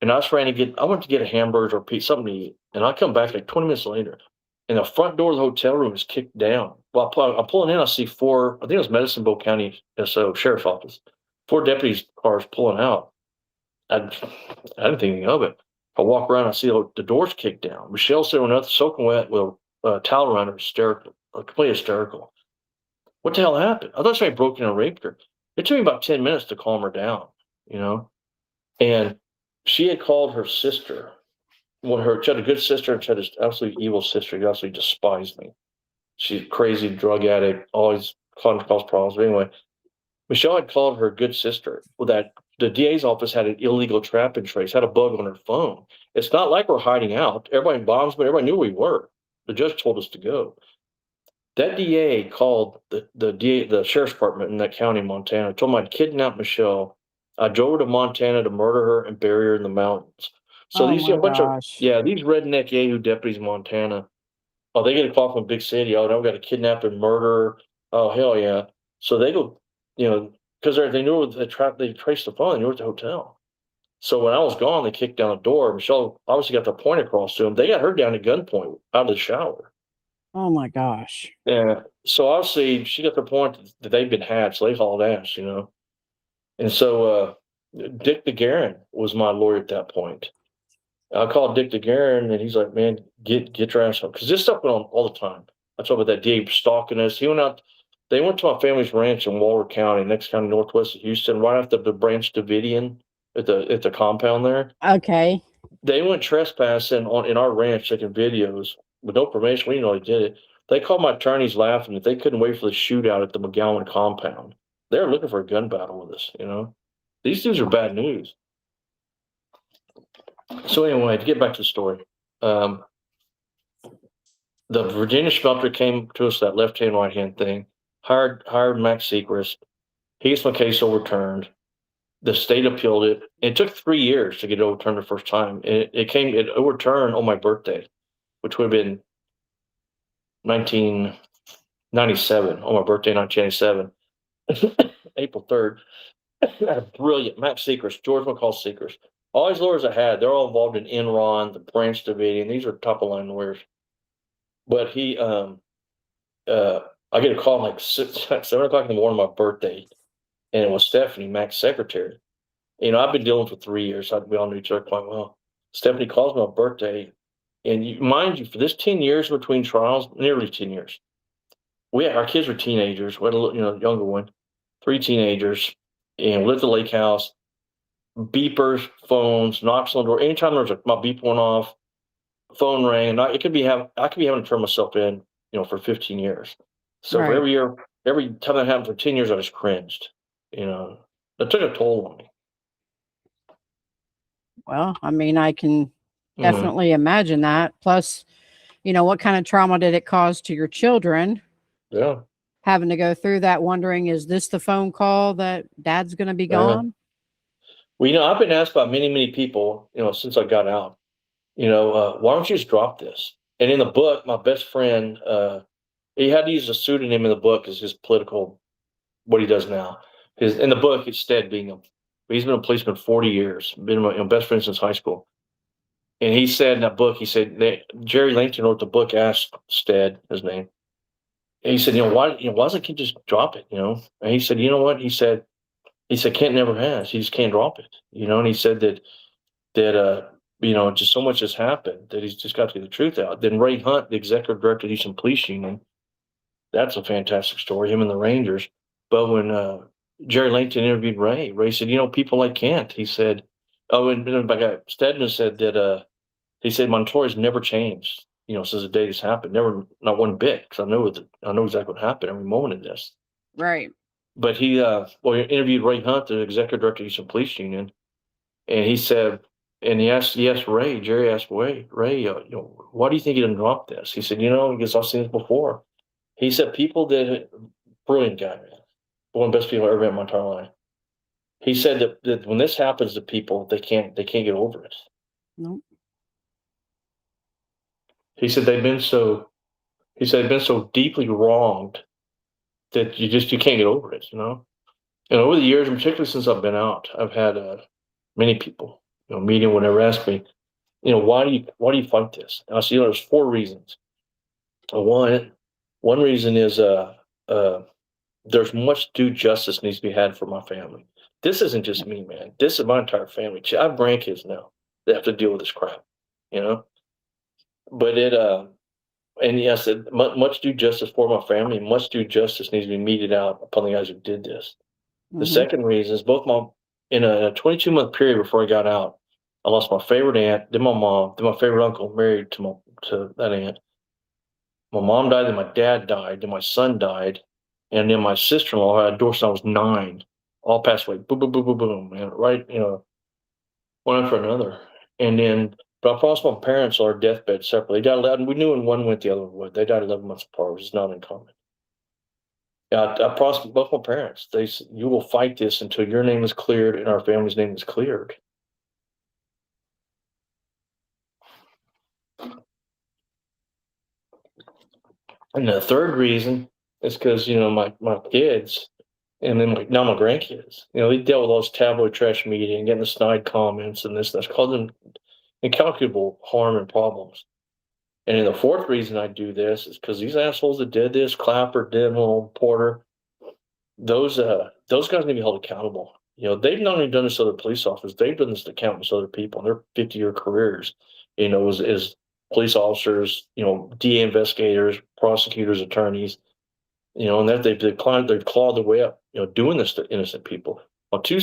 and I went to get a hamburger or pizza, something to eat, and I come back like 20 minutes later, and the front door of the hotel room is kicked down. Well, I'm pulling in, I see 4, I think it was Medicine Bow County SO Sheriff's Office, 4 deputies cars pulling out. I didn't think anything of it. I walk around, I see the doors kicked down. Michelle's sitting with nothing, soaking wet with a towel around her, hysterical, completely hysterical. What the hell happened? I thought somebody broke in and raped her. It took me about 10 minutes to calm her down, And she had called her sister. She had a good sister, and she had this absolutely evil sister who absolutely despised me. She's a crazy drug addict, always cause problems. But anyway, Michelle had called her good sister that the DA's office had an illegal trap and trace, had a bug on her phone. It's not like we're hiding out. Everybody in Bombsman, everybody knew we were. The judge told us to go. That DA called the sheriff's department in that county in Montana, told them I'd kidnapped Michelle. I drove her to Montana to murder her and bury her in the mountains. So Oh, these my a bunch of gosh. these redneck Yahoo deputies in Montana. Oh, they get a call from a big city. Oh, now we got to kidnap and murder her. Oh, hell yeah. So they go, because they knew they traced the phone, they knew it at the hotel. So when I was gone, they kicked down the door. Michelle obviously got the point across to them. They got her down at gunpoint out of the shower. Oh, my gosh. Yeah. So obviously she got the point that they've been had, so they hauled ass, And so Dick DeGuerin was my lawyer at that point. I called Dick DeGuerin, and he's like, man, get your ass up. Because this stuff went on all the time. I talk about that DA stalking us. They went to my family's ranch in Waller County, next county northwest of Houston, right after the Branch Davidian. at the compound there. Okay. They went trespassing in our ranch, taking videos with no permission. We didn't know they did it. They called my attorneys laughing that they couldn't wait for the shootout at the McGowen compound. They're looking for a gun battle with us. These dudes are bad news. So anyway, to get back to the story, the Virginia smelter came to us, that left hand, right hand thing. Hired Max Sechrist. He gets my case overturned. The state appealed it. It took 3 years to get it overturned the first time. It overturned on my birthday, which would have been 1997, on my birthday, 1997, April 3rd. I had a brilliant Max Sechrist, George McCall Sechrist. All these lawyers I had, they're all involved in Enron, the Branch Davidian. These are top of line lawyers. But I get a call like 7 o'clock in the morning on my birthday, and it was Stephanie, Mac's secretary. I've been dealing for 3 years. We all knew each other quite well. Stephanie calls me on my birthday, and mind you, for this 10 years between trials, nearly 10 years, our kids were teenagers. We had a younger one, 3 teenagers, and lived at the lake house. Beepers, phones, knocks on the door. Anytime there was my beep went off, phone rang, and I could be having to turn myself in, for 15 years. So for Right. every time that happened for 10 years, I just cringed. It took a toll on me. Well, I mean, I can Mhm. definitely imagine that. Plus, what kind of trauma did it cause to your children? Yeah. Having to go through that, wondering, is this the phone call that dad's going to be Yeah. gone? Well, I've been asked by many, many people, since I got out, why don't you just drop this? And in the book, my best friend, he had to use a pseudonym in the book as his political, what he does now. In the book, it's Stead Bingham. He's been a policeman 40 years, been my best friend since high school. And he said in that book, Jerry Langton wrote the book, asked Stead, his name. And he said, why doesn't Kent just drop it? And he said, you know what? He said, Kent never has. He just can't drop it. And he said that just so much has happened that he's just got to get the truth out. Then Ray Hunt, the executive director of the Houston Police Union, that's a fantastic story, him and the Rangers. But when Jerry Langton interviewed Ray said, people like Kent, he said, Stedman said that he said Montoya's never changed, since the day this happened, never, not one bit, because I know exactly what happened every moment of this. Right. But he interviewed Ray Hunt, the executive director of the Houston Police Union, and he said, and he asked Ray, Jerry asked Ray, why do you think he didn't drop this? He said, because I've seen this before. He said, brilliant guy, man. One of the best people I ever met in my entire life. He said that when this happens to people, they can't get over it. Nope. He said they've been so deeply wronged that you can't get over it, And over the years, and particularly since I've been out, I've had many people, meeting, whatever, ask me, why do you fight this? And I said, there's 4 reasons. One reason is there's much due justice needs to be had for my family. This isn't just me, man. This is my entire family. I have grandkids now that have to deal with this crap, you know. But and yes, much due justice for my family. Much due justice needs to be meted out upon the guys who did this. The Hmm. second reason is in a 22-month period before I got out, I lost my favorite aunt, then my mom, then my favorite uncle married to that aunt. My mom died, then my dad died, then my son died, and then my sister-in-law had divorced when I was 9. All passed away. Boom, boom, boom, boom, boom, man. Right, one after another. And then, but I lost my parents on our deathbed separately. They died 11. We knew when one went, the other one would. They died 11 months apart, which is not uncommon. Yeah, I promised both my parents. They said, "You will fight this until your name is cleared and our family's name is cleared." And the third reason is because my kids, and then now my grandkids, they dealt with all this tabloid trash media and getting the snide comments and this that's causing incalculable harm and problems. And then the fourth reason I do this is because these assholes that did this, Clapper, Denholm, Porter, those guys need to be held accountable. They've not only done this to other police officers, they've done this to countless other people in their 50-year careers, as police officers, DA investigators, prosecutors, attorneys, and that they've clawed their way up, doing this to innocent people. on two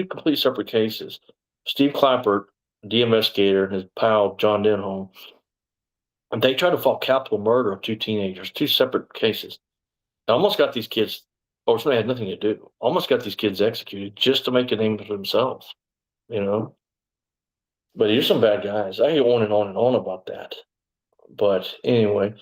complete separate cases. Steve Clappert, the investigator, and his pal John Denholm, and they tried to file capital murder of two teenagers, two separate cases. I almost got these kids, or something had nothing to do. Almost got these kids executed just to make a name for themselves, you know. But here's some bad guys. I go on and on and on about that. But anyway,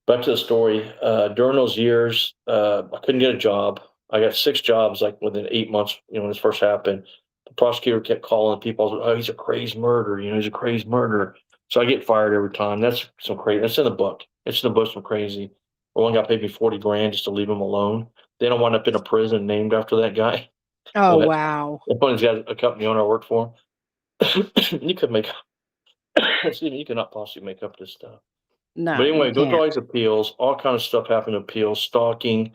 back to the story. During those years, I couldn't get a job. I got 6 jobs like within 8 months. When this first happened, the prosecutor kept calling people. Oh, he's a crazed murderer. He's a crazed murderer. So I get fired every time. That's some crazy. That's in the book. It's in the book. Some crazy. One guy paid me 40 grand just to leave him alone. Then I wound up in a prison named after that guy. Oh, But wow. one of these guys, a company owner I worked for, you could make. Excuse me, you cannot possibly make up this stuff. No, But anyway, you go through all can't. these appeals. All kind of stuff happened in appeals. Stalking.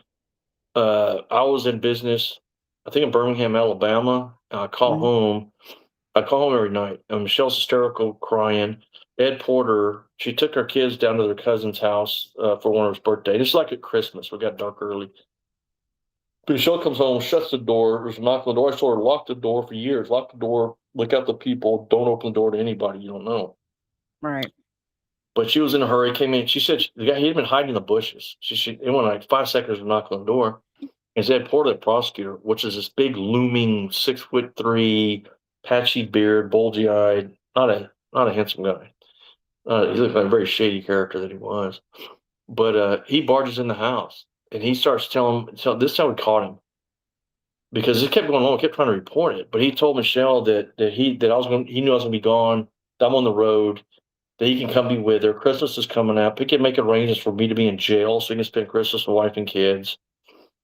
I was in business, I think in Birmingham, Alabama. I call Mhm. home. I call home every night, and Michelle's hysterical, crying. Ed Porter, she took her kids down to their cousin's house for one of his birthday. It's like at Christmas. We got dark early. But Michelle comes home, shuts the door. There's a knock on the door. I told her, lock the door for years. Lock the door. Look out the people. Don't open the door to anybody you don't know. Right. But she was in a hurry. Came in. She said the guy he'd been hiding in the bushes. It went like 5 seconds to knock on the door. And Ed Porter, the prosecutor, which is this big looming 6'3", patchy beard, bulgy eyed, not a handsome guy. He looked like a very shady character that he was. But he barges in the house and he starts telling. So this time we caught him because it kept going on. We kept trying to report it, but he told Michelle that I was going. He knew I was going to be gone. That I'm on the road. That he can come be with her. Christmas is coming up. He can make arrangements for me to be in jail so he can spend Christmas with wife and kids.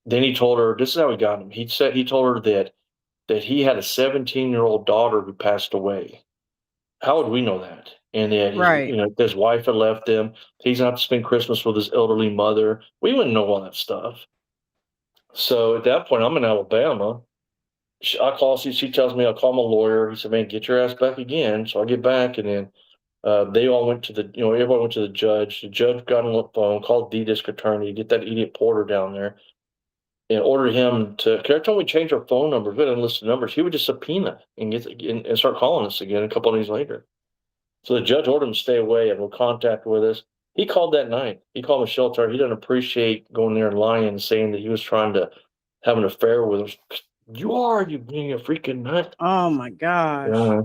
Then he told her, this is how he got him. He told her that he had a 17-year-old daughter who passed away. How would we know that? And that Right. his wife had left him. He's not to spend Christmas with his elderly mother. We wouldn't know all that stuff. So at that point, I'm in Alabama. She tells me, I'll call my lawyer. He said, man, get your ass back again. So I get back, and then they all went to everybody went to the judge. The judge got on the phone, called the district attorney, get that idiot Porter down there, and ordered him to. Every time we change our phone numbers, we had a list of numbers. He would just subpoena and start calling us again a couple of days later. So the judge ordered him to stay away, have no contact with us. He called that night. He called Michelle Turner. He didn't appreciate going there and lying and saying that he was trying to have an affair with her. You being a freaking nut. Oh my gosh. Yeah.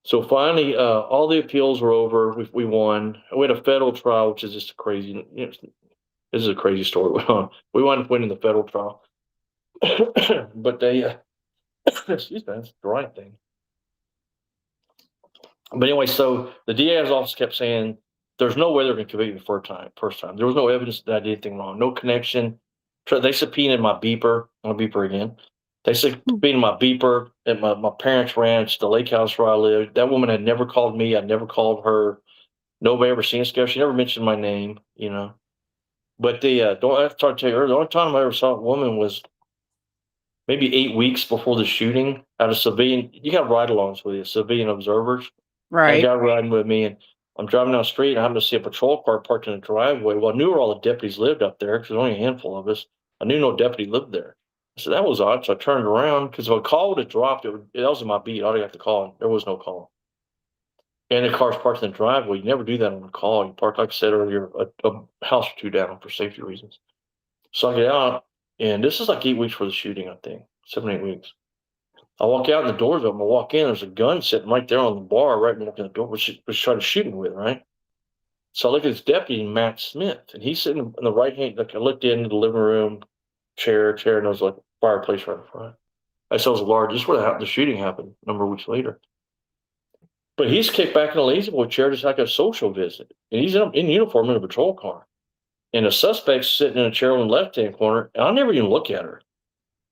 So finally, all the appeals were over. We won. We had a federal trial, which is just a crazy. This is a crazy story. We wound up winning the federal trial, but they, excuse me, that's the right thing. But anyway, so the DA's office kept saying there's no way they're going to convict me the first time. There was no evidence that I did anything wrong, no connection. So they subpoenaed my beeper. I'm gonna beeper again. They subpoenaed my beeper at my parents' ranch, the lake house where I lived. That woman had never called me. I'd never called her. Nobody ever seen us together. She never mentioned my name, But don't have to tell you earlier. The only time I ever saw a woman was maybe 8 weeks before the shooting at a civilian. You got ride-alongs with you, civilian observers. And a Right. guy riding with me, and I'm driving down the street, and I happened to see a patrol car parked in the driveway. Well, I knew where all the deputies lived up there because there's only a handful of us. I knew no deputy lived there. So that was odd. So I turned around because if a call would have dropped, that was in my beat. I already got the call. There was no call. And the car's parked in the driveway. You never do that on a call. You park, like I said earlier, a house or two down for safety reasons. So I get out, and this is like 8 weeks for the shooting, I think. 7, 8 weeks. I walk out and the door's open. I walk in, there's a gun sitting right there on the bar, right in the door, which was trying to shoot me with, right? So I look at this deputy, Matt Smith, and he's sitting in the right hand. Like I looked into the living room, chair, and there was like a fireplace right in front. I saw it was large. This is where the shooting happened a number of weeks later. But he's kicked back in a lazy boy chair just like a social visit. And he's in uniform in a patrol car. And the suspect's sitting in a chair on the left-hand corner, and I never even look at her.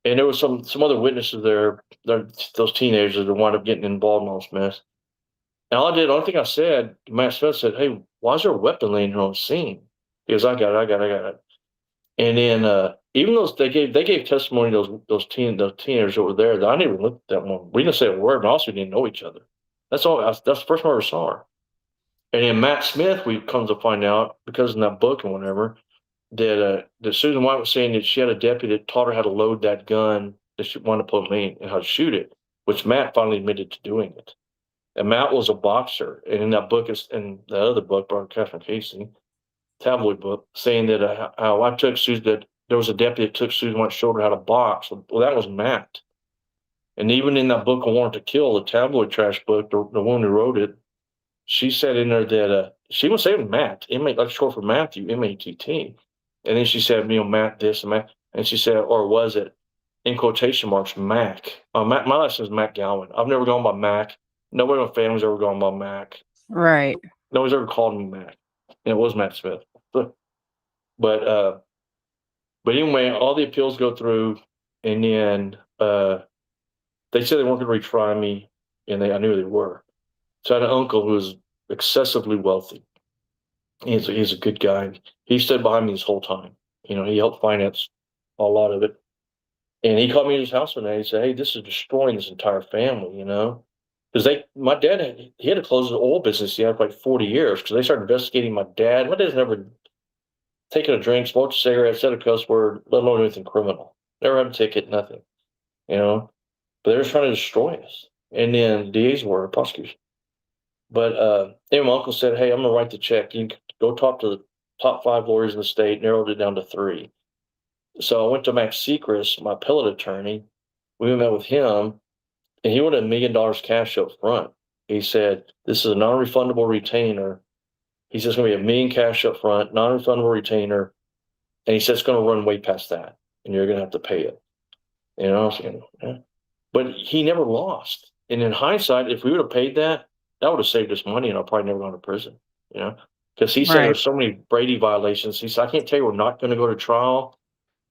And there was some other witnesses there, those teenagers that wound up getting involved in all this mess. And the only thing I said, Matt Smith said, hey, why is there a weapon laying here on the scene? Because I got it. And then even those they gave testimony to those teenagers that were there that I never looked at that one. We didn't say a word, and also didn't know each other. That's all. That's the first time I ever saw her. And then Matt Smith, we come to find out because in that book and whatever, that Susan White was saying that she had a deputy that taught her how to load that gun They wanted to put me and how to shoot it, which Matt finally admitted to doing it. And Matt was a boxer, and in that book is in the other book by Catherine Casey, tabloid book, saying that how I took Susan, that there was a deputy that took Susan White's shoulder how to box. Well, that was Matt. And even in that book, A Warrant to Kill, the tabloid trash book, the woman who wrote it, she said in there that she was saying Matt, inmate, like short for Matthew, M-A-T-T. And then she said, Matt this and Matt. And she said, or was it, in quotation marks, Mac? Mac, my last name is McGowen. I've never gone by Mac. Nobody in my family's ever gone by Mac. Right. Nobody's ever called me Mac. And it was Matt Smith. But anyway, all the appeals go through, and then they said they weren't going to retry me, and I knew they were. So I had an uncle who was excessively wealthy. He's a good guy. He stood behind me this whole time. He helped finance a lot of it. And he called me to his house one day. He said, "Hey, this is destroying this entire family, because my dad had to close the oil business he had for like 40 years because they started investigating my dad. My dad's never taken a drink, smoked a cigarette, said a cuss word, let alone anything criminal. Never had a ticket, nothing, But they were trying to destroy us. And then DAs were prosecution. But then my uncle said, "Hey, I'm gonna write the check. You can go talk to the top 5 lawyers in the state," narrowed it down to 3. So I went to Max Sechrist, my appellate attorney. We met with him, and he wanted $1 million cash up front. He said, "This is a non-refundable retainer." He says it's going to be $1 million cash up front, non-refundable retainer. And he said it's going to run way past that, and you're going to have to pay it. Yeah. But he never lost. And in hindsight, if we would have paid that, that would have saved us money, and I'll probably never gone to prison, because he said Right. there's so many Brady violations. He said, "I can't tell you we're not going to go to trial."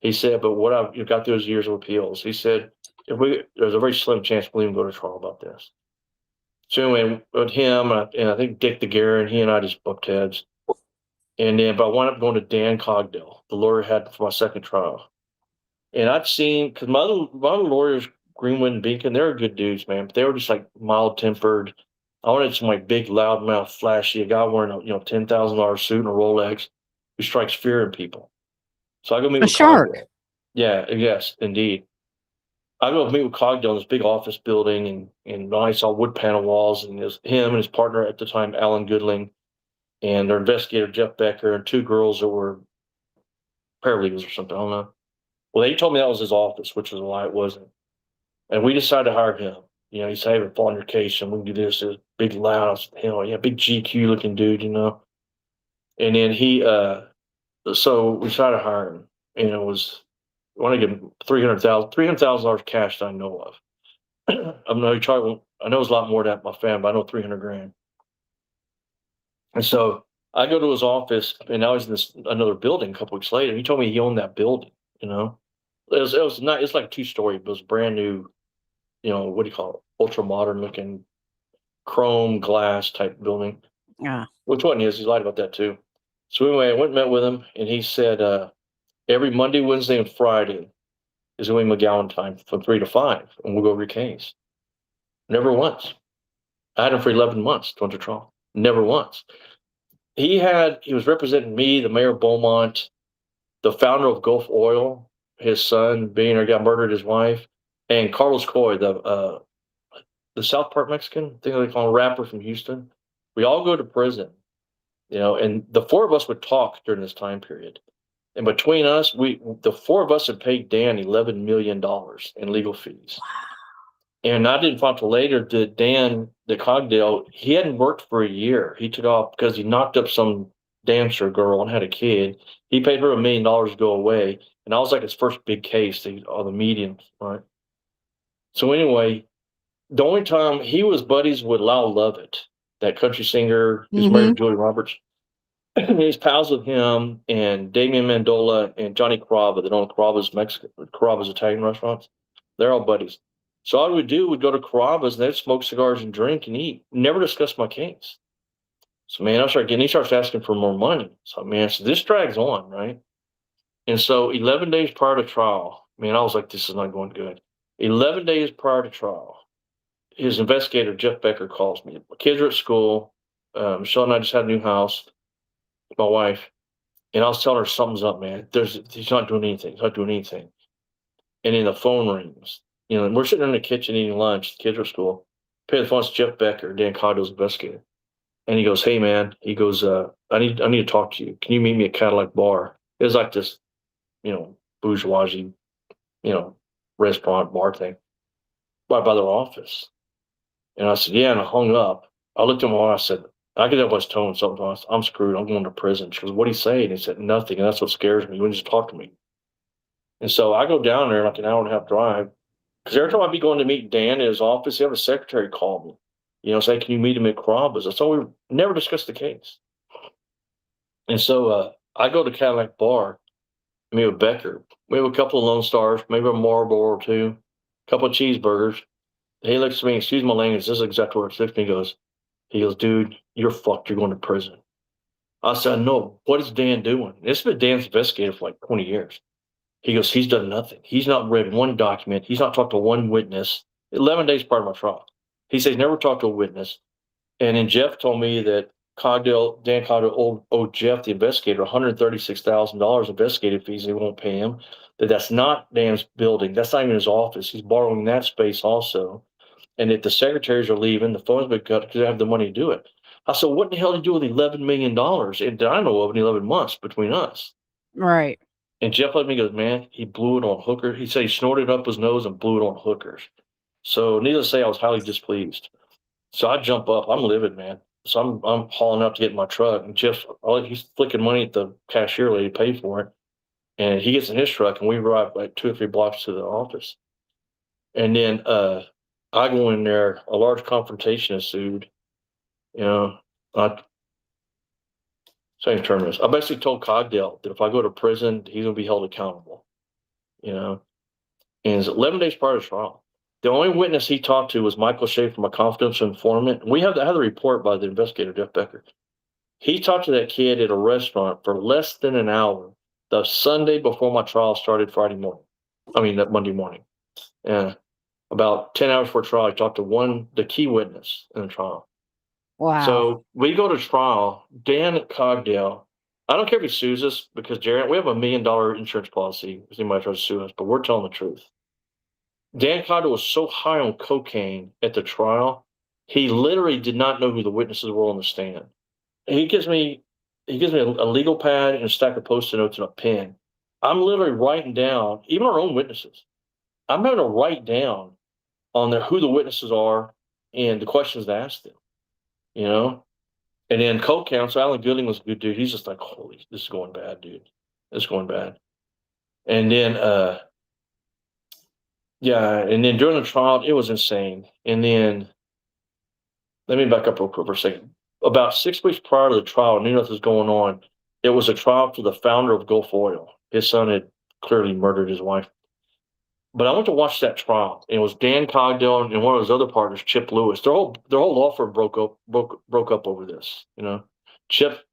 He said, "But what I've got those years of appeals." He said, there's a very slim chance we'll even go to trial about this. So anyway, with him, and I think Dick DeGuerin, he and I just bumped heads. And then, but I wound up going to Dan Cogdell, the lawyer I had for my second trial. And I'd seen, because my other lawyers, Greenwood and Beacon, they were good dudes, man. But they were just like mild tempered. I wanted some like big, loudmouth, flashy, a guy wearing a $10,000 suit and a Rolex who strikes fear in people. So I go meet A with shark. Cogdell. Yeah, yes, indeed. I go meet with Cogdell in this big office building, and nice all wood panel walls, and him and his partner at the time, Alan Goodling, and their investigator Jeff Becker, and 2 girls that were paralegals or something. I don't know. Well, they told me that was his office, which was a lie. It wasn't. And we decided to hire him. He said, "Hey, we're following your case, and we can do this." This big, loud, big GQ looking dude, And then so we decided to hire him, and it was, I want to give him $300,000 cash that I know of. I know I know it's a lot more than my family, but I know 300 grand. And so I go to his office, and now he's in another building a couple weeks later. He told me he owned that building, It was not, it's like a 2-story, but it was brand new, what do you call it? Ultra modern looking chrome glass type building. Yeah. Which one is? He lied about that too. So anyway, I went and met with him, and he said, every Monday, Wednesday, and Friday is William McGowan time from 3 to 5, and we'll go over your case. Never once. I had him for 11 months going to trial. Never once. He was representing me, the mayor of Beaumont, the founder of Gulf Oil, his son, billionaire, got murdered, his wife, and Carlos Coy, the South Park Mexican, I think they call him, rapper from Houston. We all go to prison, and the 4 of us would talk during this time period. And between us, the 4 of us had paid Dan $11 million in legal fees. And I didn't find out till later that Dan, the Cogdell, he hadn't worked for a year. He took off because he knocked up some dancer girl and had a kid. He paid her $1 million to go away. And I was like his first big case, all the mediums, right? So anyway, the only time he was buddies with Lyle Lovett, that country singer who's married to Julie Roberts. He's pals with him and Damian Mandola and Johnny Carava that own Carava's Italian restaurants. They're all buddies. So all we'd do, we'd go to Carava's and they'd smoke cigars and drink and eat. Never discuss my case. So man, he starts asking for more money. So man, this drags on, right? And so 11 days prior to trial, man, I was like, this is not going good. 11 days prior to trial, his investigator, Jeff Becker, calls me. My kids are at school. Michelle and I just had a new house. My wife, and I was telling her something's up, man. He's not doing anything. He's not doing anything. and then the phone rings. And we're sitting in the kitchen eating lunch. The kids are at school. Pay the phone. It's Jeff Becker, Dan Condo's investigator. And he goes, "Hey man," he goes, I need to talk to you. Can you meet me at Cadillac Bar?" It was like this, bourgeoisie, you know, restaurant bar thing right by their office. And I said, "Yeah," and I hung up. I looked at him and I said, I could tell by his tone something. I said, "I'm screwed. I'm going to prison." She goes, "What do you say?" And he said, "Nothing." And that's what scares me. You wouldn't just talk to me. And so I go down there like an hour and a half drive. Because every time I'd be going to meet Dan in his office, he had a secretary call me, say, "Can you meet him at Carrabba's?" That's all. We never discussed the case. And so I go to Cadillac Bar, meet with Becker. We have a couple of Lone Stars, maybe a Marlboro or two, a couple of cheeseburgers. He looks at me, excuse my language, this is exactly what it says to me. He goes, "Dude, you're fucked. You're going to prison." I said, "No, what is Dan doing?" It's been Dan's investigator for like 20 years. He goes, "He's done nothing. He's not read one document. He's not talked to one witness." 11 days prior to my trial. He says, never talked to a witness. And then Jeff told me that Dan Cogdell owed Jeff, the investigator, $136,000 investigative fees. They won't pay him. That's not Dan's building. That's not even his office. He's borrowing that space also. And if the secretaries are leaving, the phone's been cut because they have the money to do it. I said, what in the hell did you do with $11 million? And that I know of in 11 months between us. Right. And Jeff let me go, "Man, he blew it on hookers." He said he snorted up his nose and blew it on hookers. So needless to say, I was highly displeased. So I jump up. I'm livid, man. So I'm hauling up to get in my truck, and he's flicking money at the cashier lady to pay for it. And he gets in his truck, and we ride like 2 or 3 blocks to the office. And then I go in there. A large confrontation ensued. I same term is. I basically told Cogdell that if I go to prison, he's going to be held accountable. And it's 11 days prior to trial. The only witness he talked to was Michael Schaefer, my confidential informant. We had the report by the investigator, Jeff Becker. He talked to that kid at a restaurant for less than an hour the Sunday before my trial started that Monday morning. And about 10 hours before trial, I talked to the key witness in the trial. Wow. So we go to trial. Dan Cogdell, I don't care if he sues us because, Jared, we have $1 million insurance policy if anybody tries to sue us, but we're telling the truth. Dan Cogdell was so high on cocaine at the trial, he literally did not know who the witnesses were on the stand. He gives me a legal pad and a stack of Post-it notes and a pen. I'm literally writing down, even our own witnesses. I'm having to write down on there who the witnesses are and the questions to ask them. And then co-counsel Alan Gooding was a good dude. He's just like, "Holy, this is going bad, dude. This is going bad." And then and then during the trial, it was insane. And then let me back up real quick for a second. About 6 weeks prior to the trial, I knew nothing was going on. It was a trial for the founder of Gulf Oil. His son had clearly murdered his wife. But I went to watch that trial, and it was Dan Cogdell and one of his other partners, Chip Lewis. Their whole law firm broke up over this. Chip,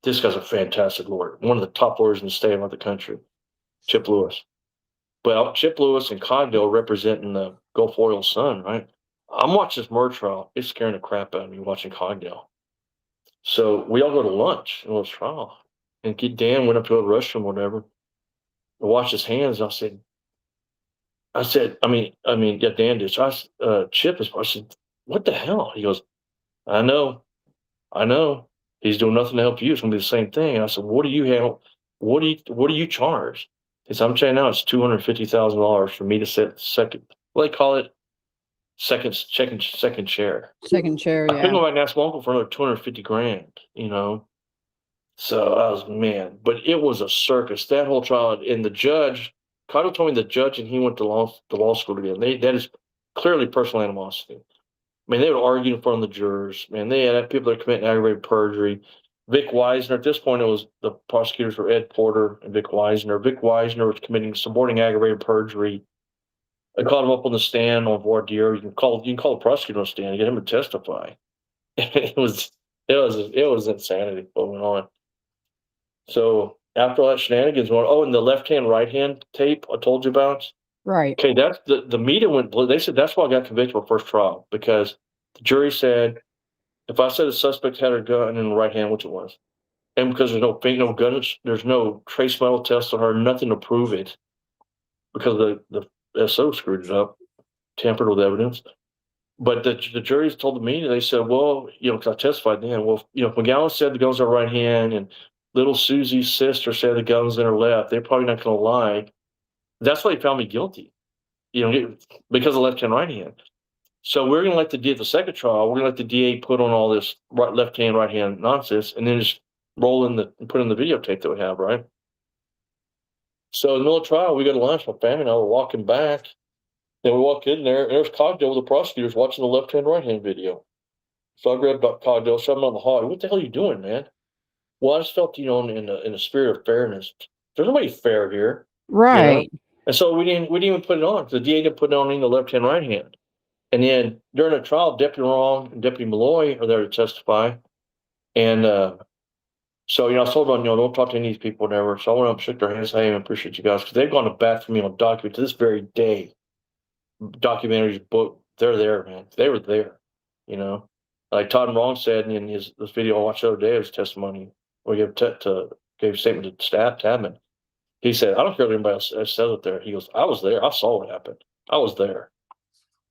this guy's a fantastic lawyer, one of the top lawyers in the state of the country, Chip Lewis. But Chip Lewis and Cogdell representing the Gulf Oil son, right? I'm watching this murder trial. It's scaring the crap out of me watching Cogdell. So we all go to lunch in this trial, and Dan went up to the restroom, or whatever. I watched his hands. And I said, yeah, Dan did. So Chip I said, "What the hell?" He goes, I know. He's doing nothing to help you. It's gonna be the same thing." And I said, "What do you handle? What do you charge?" He said, "I'm saying now it's $250,000 for me to sit second. Well, they call it second chair." Second chair, I couldn't yeah. go back and ask my uncle for another 250 grand. So I was, man, but it was a circus that whole trial. And the judge, Cotto told me the judge and he went to law school together. That is clearly personal animosity. I mean, they would argue in front of the jurors. Man, they had people that are committing aggravated perjury. Vic Weisner, at this point, it was the prosecutors were Ed Porter and Vic Weisner. Vic Weisner was committing subordinating aggravated perjury. I called him up on the stand on voir dire. You can call the prosecutor on the stand and get him to testify. It was insanity what went on. So after all that shenanigans went, and the left hand, right hand tape I told you about. Right. Okay, that's the media went blue. They said that's why I got convicted for first trial, because the jury said if I said the suspect had a gun in the right hand, which it was, and because there's no gun, there's no trace metal test on her, nothing to prove it. because the SO screwed it up, tampered with evidence. But the jury's told the media, they said, well, because I testified then, well, McGowan said the gun's in her right hand, and little Susie's sister said the gun's in her left. They're probably not going to lie. That's why they found me guilty, because of left hand, right hand. So we're going to let the second trial, we're going to let the DA put on all this left hand, right hand nonsense, and then just put in the videotape that we have, right? So in the middle of the trial, we go to lunch. My family and I were walking back. And we walk in there, and there's Cogdell with the prosecutors watching the left hand, right hand video. So I grabbed Cogdell, shoved him on the hall. What the hell are you doing, man? Well, I just felt, in the spirit of fairness, there's nobody fair here, Right. And so we didn't even put it on. The DA didn't put it on in the left hand, right hand. And then during the trial, Deputy Wrong and Deputy Malloy are there to testify. And so, I told them, don't talk to any of these people, whatever. So I went up and shook their hands. Hey, I appreciate you guys, because they've gone to bat for me on document to this very day. Documentaries, book, they're there, man. They were there, Like Todd Wrong said in this video I watched the other day, his testimony, where he gave a statement to Tabman. He said, I don't care what anybody else says it there. He goes, I was there. I saw what happened. I was there.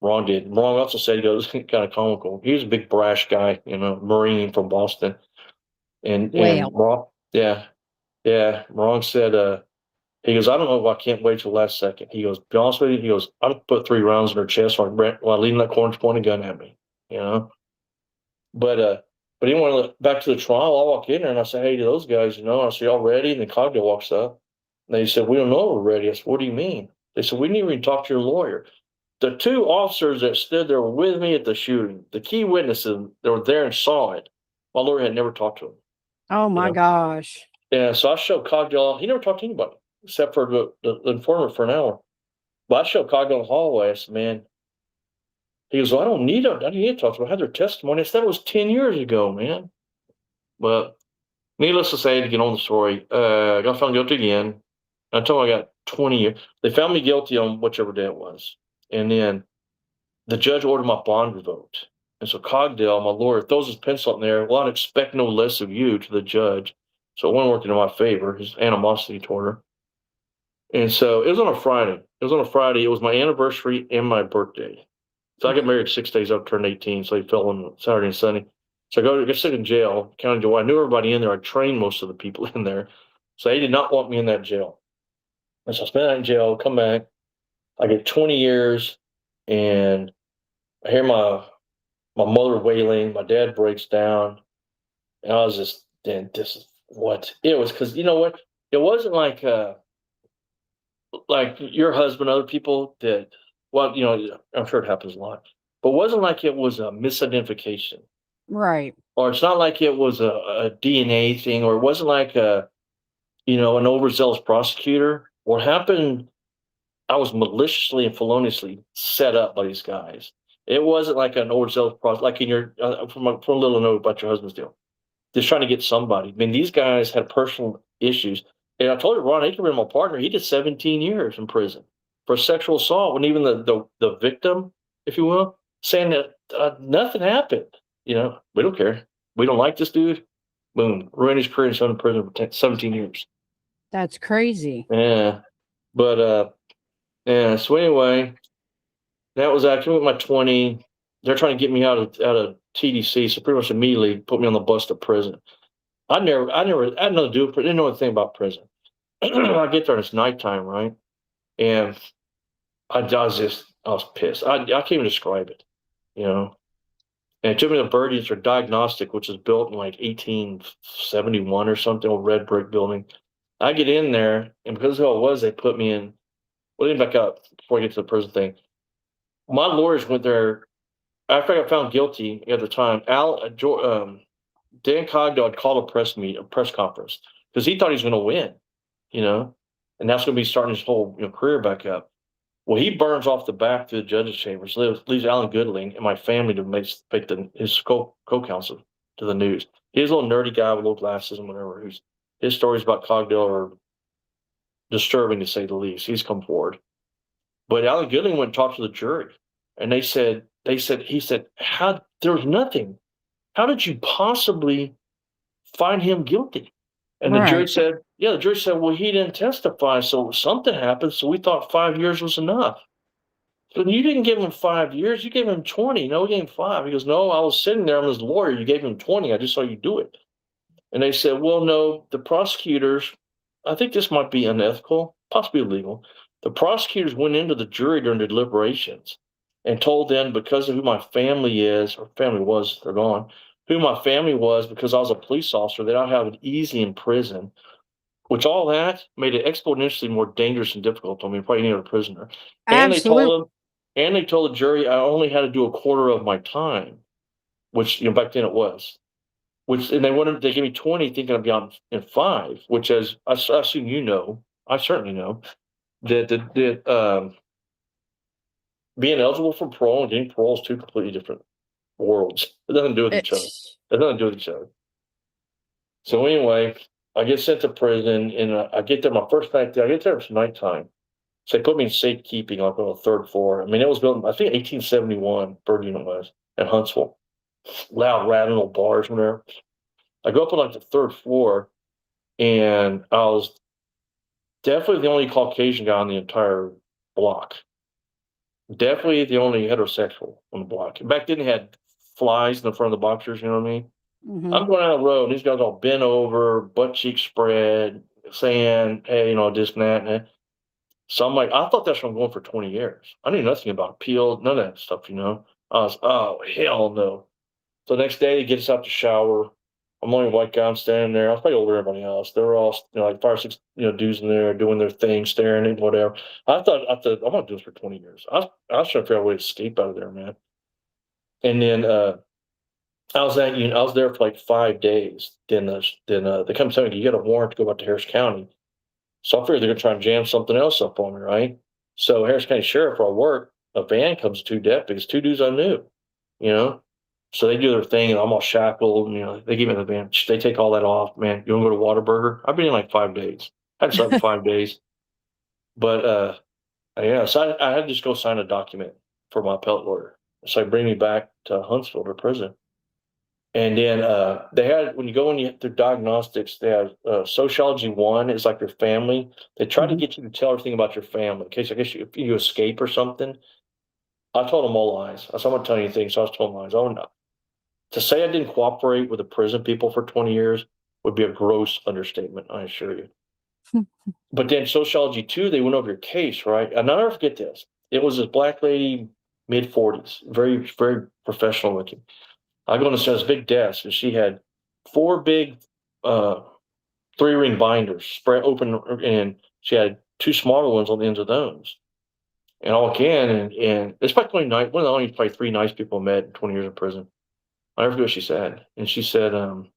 Wrong did. Wrong also said, he goes, kind of comical. He was a big brash guy, Marine from Boston. And Wrong, yeah. Wrong said, he goes, I don't know. I can't wait till the last second. He goes, be honest with you. He goes, I'd put 3 rounds in her chest while leading that corner pointing a gun at me, But anyway, back to the trial, I walk in there and I say, hey, to those guys, I say, y'all ready? And then Cogdell walks up. And they said, we don't know we're ready. I said, what do you mean? They said, we didn't even talk to your lawyer. The 2 officers that stood there with me at the shooting, the key witnesses that were there and saw it, my lawyer had never talked to them. Oh, my gosh. Yeah, so I showed Cogdell. He never talked to anybody except for the informant for an hour. But I showed Cogdell in the hallway. I said, man, he goes, well, I don't need to talk to them. I had their testimony. I said, that was 10 years ago, man. But needless to say, to get on the story, I got found guilty again. I told them I got 20 years. They found me guilty on whichever day it was. And then the judge ordered my bond revoked. And so Cogdell, my lawyer, throws his pencil up in there. Well, I'd expect no less of you, to the judge. So it wasn't working in my favor, his animosity toward her. And so it was on a Friday. It was my anniversary and my birthday. So I got married 6 days after I turned 18. So he fell on Saturday and Sunday. So I get sick in jail, county jail. I knew everybody in there. I trained most of the people in there. So they did not want me in that jail. And so I spent that in jail, come back. I get 20 years, and I hear my mother wailing. My dad breaks down. And I was just, then this is what it was. Because you know what? It wasn't like your husband, other people that, well, I'm sure it happens a lot, but it wasn't like it was a misidentification. Right. Or it's not like it was a DNA thing, or it wasn't like an overzealous prosecutor. What happened, I was maliciously and feloniously set up by these guys. It wasn't like an overzealous prosecutor, like in your, from a little note about your husband's deal. Just trying to get somebody. I mean, these guys had personal issues. And I told you, Ron Akerman, my partner, he did 17 years in prison for sexual assault, when even the victim, if you will, saying that nothing happened. We don't care. We don't like this dude. Boom, ruined his career and sent in prison for 17 years. That's crazy. Yeah, but yeah. So anyway, that was actually my 20. They're trying to get me out of TDC, so pretty much immediately put me on the bus to prison. I had nothing to do with prison. Didn't know anything about prison. I get there and it's nighttime, right? And I was pissed. I can't even describe it, And it took me to Birdie's or Diagnostic, which was built in like 1871 or something, old red brick building. I get in there, and because of who I was, they put me in. Well, let me back up before I get to the prison thing. My lawyers went there after I got found guilty at the time. Dan Cogdell had called a press conference, because he thought he was going to win, and that's going to be starting his whole career back up. Well, he burns off the back to the judge's chambers, leaves Alan Goodling and my family to make his co-counsel to the news. He's a little nerdy guy with little glasses and whatever. His stories about Cogdell are disturbing, to say the least. He's come forward. But Alan Goodling went and talked to the jury, and he said, there was nothing. How did you possibly find him guilty? And the jury said, Yeah, the jury said, well, he didn't testify, so something happened, so we thought 5 years was enough. So you didn't give him 5 years, you gave him 20. No, we gave him 5. He goes, no, I was sitting there, I'm his lawyer, you gave him 20, I just saw you do it. And they said, well, no, the prosecutors, I think this might be unethical, possibly illegal. The prosecutors went into the jury during the deliberations and told them because of who my family is, or family was, they're gone, who my family was because I was a police officer, that I'd have it easy in prison, which all that made it exponentially more dangerous and difficult on me, probably any other prisoner. And they Absolutely. told them, and they told the jury I only had to do a quarter of my time, which back then it was. Which and they gave me 20 thinking I'd be on in 5, which as I assume I certainly know that being eligible for parole and getting parole is 2 completely different worlds. It doesn't do with each other. It's It doesn't do with each other. So anyway, I get sent to prison and I get there my first night there. I get there, it's nighttime. So they put me in safekeeping, like on the 3rd floor. I mean, it was built, I think 1871, bird unit was, in Huntsville. Loud, rattling old bars in there. I go up on like the 3rd floor, and I was definitely the only Caucasian guy on the entire block. Definitely the only heterosexual on the block. Back then, they had flies in the front of the boxers. You know what I mean? mhm. I'm going down the road, and these guys all bent over, butt cheeks spread, saying, "Hey, this and that." And so I'm like, I thought that's what I'm going for 20 years. I knew nothing about appeal, none of that stuff. I was, oh hell no. So the next day, they get us out to shower. I'm the only white guy. I'm standing there. I was probably older than everybody else. They were all, like 5 or 6, dudes in there doing their thing, staring at whatever. I thought, I'm gonna do this for 20 years. I was trying to figure out a way to escape out of there, man. And then I was there for like 5 days. Then they come tell me you get a warrant to go back to Harris County. So I figured they're gonna try and jam something else up on me, right? So Harris County Sheriff, where I work, a van comes, 2 deputies, 2 dudes I knew, you know. So they do their thing, and I'm all shackled, and they give me the van. They take all that off, man. You want to go to Whataburger? I've been in like 5 days. I had slept in 5 days, but yeah. So I had to just go sign a document for my appellate lawyer. So they bring me back to Huntsville to prison. And then they had when you go in through diagnostics, they have sociology 1 is like your family. They try to Mhm. get you to tell everything about your family in case I guess if you escape or something. I told them all lies. I said I'm not telling you anything, so I was telling lies. Oh no. To say I didn't cooperate with the prison people for 20 years would be a gross understatement, I assure you. But then sociology 2, they went over your case, right? And I'll never forget this. It was this black lady, mid-40s, very, very professional looking. I go into this big desk, and she had 4 big 3-ring binders spread open, and she had 2 smaller ones on the ends of those. And I walk in, and it's probably one of the only probably 3 nice people I met in 20 years in prison. I never forget what she said. And she said, you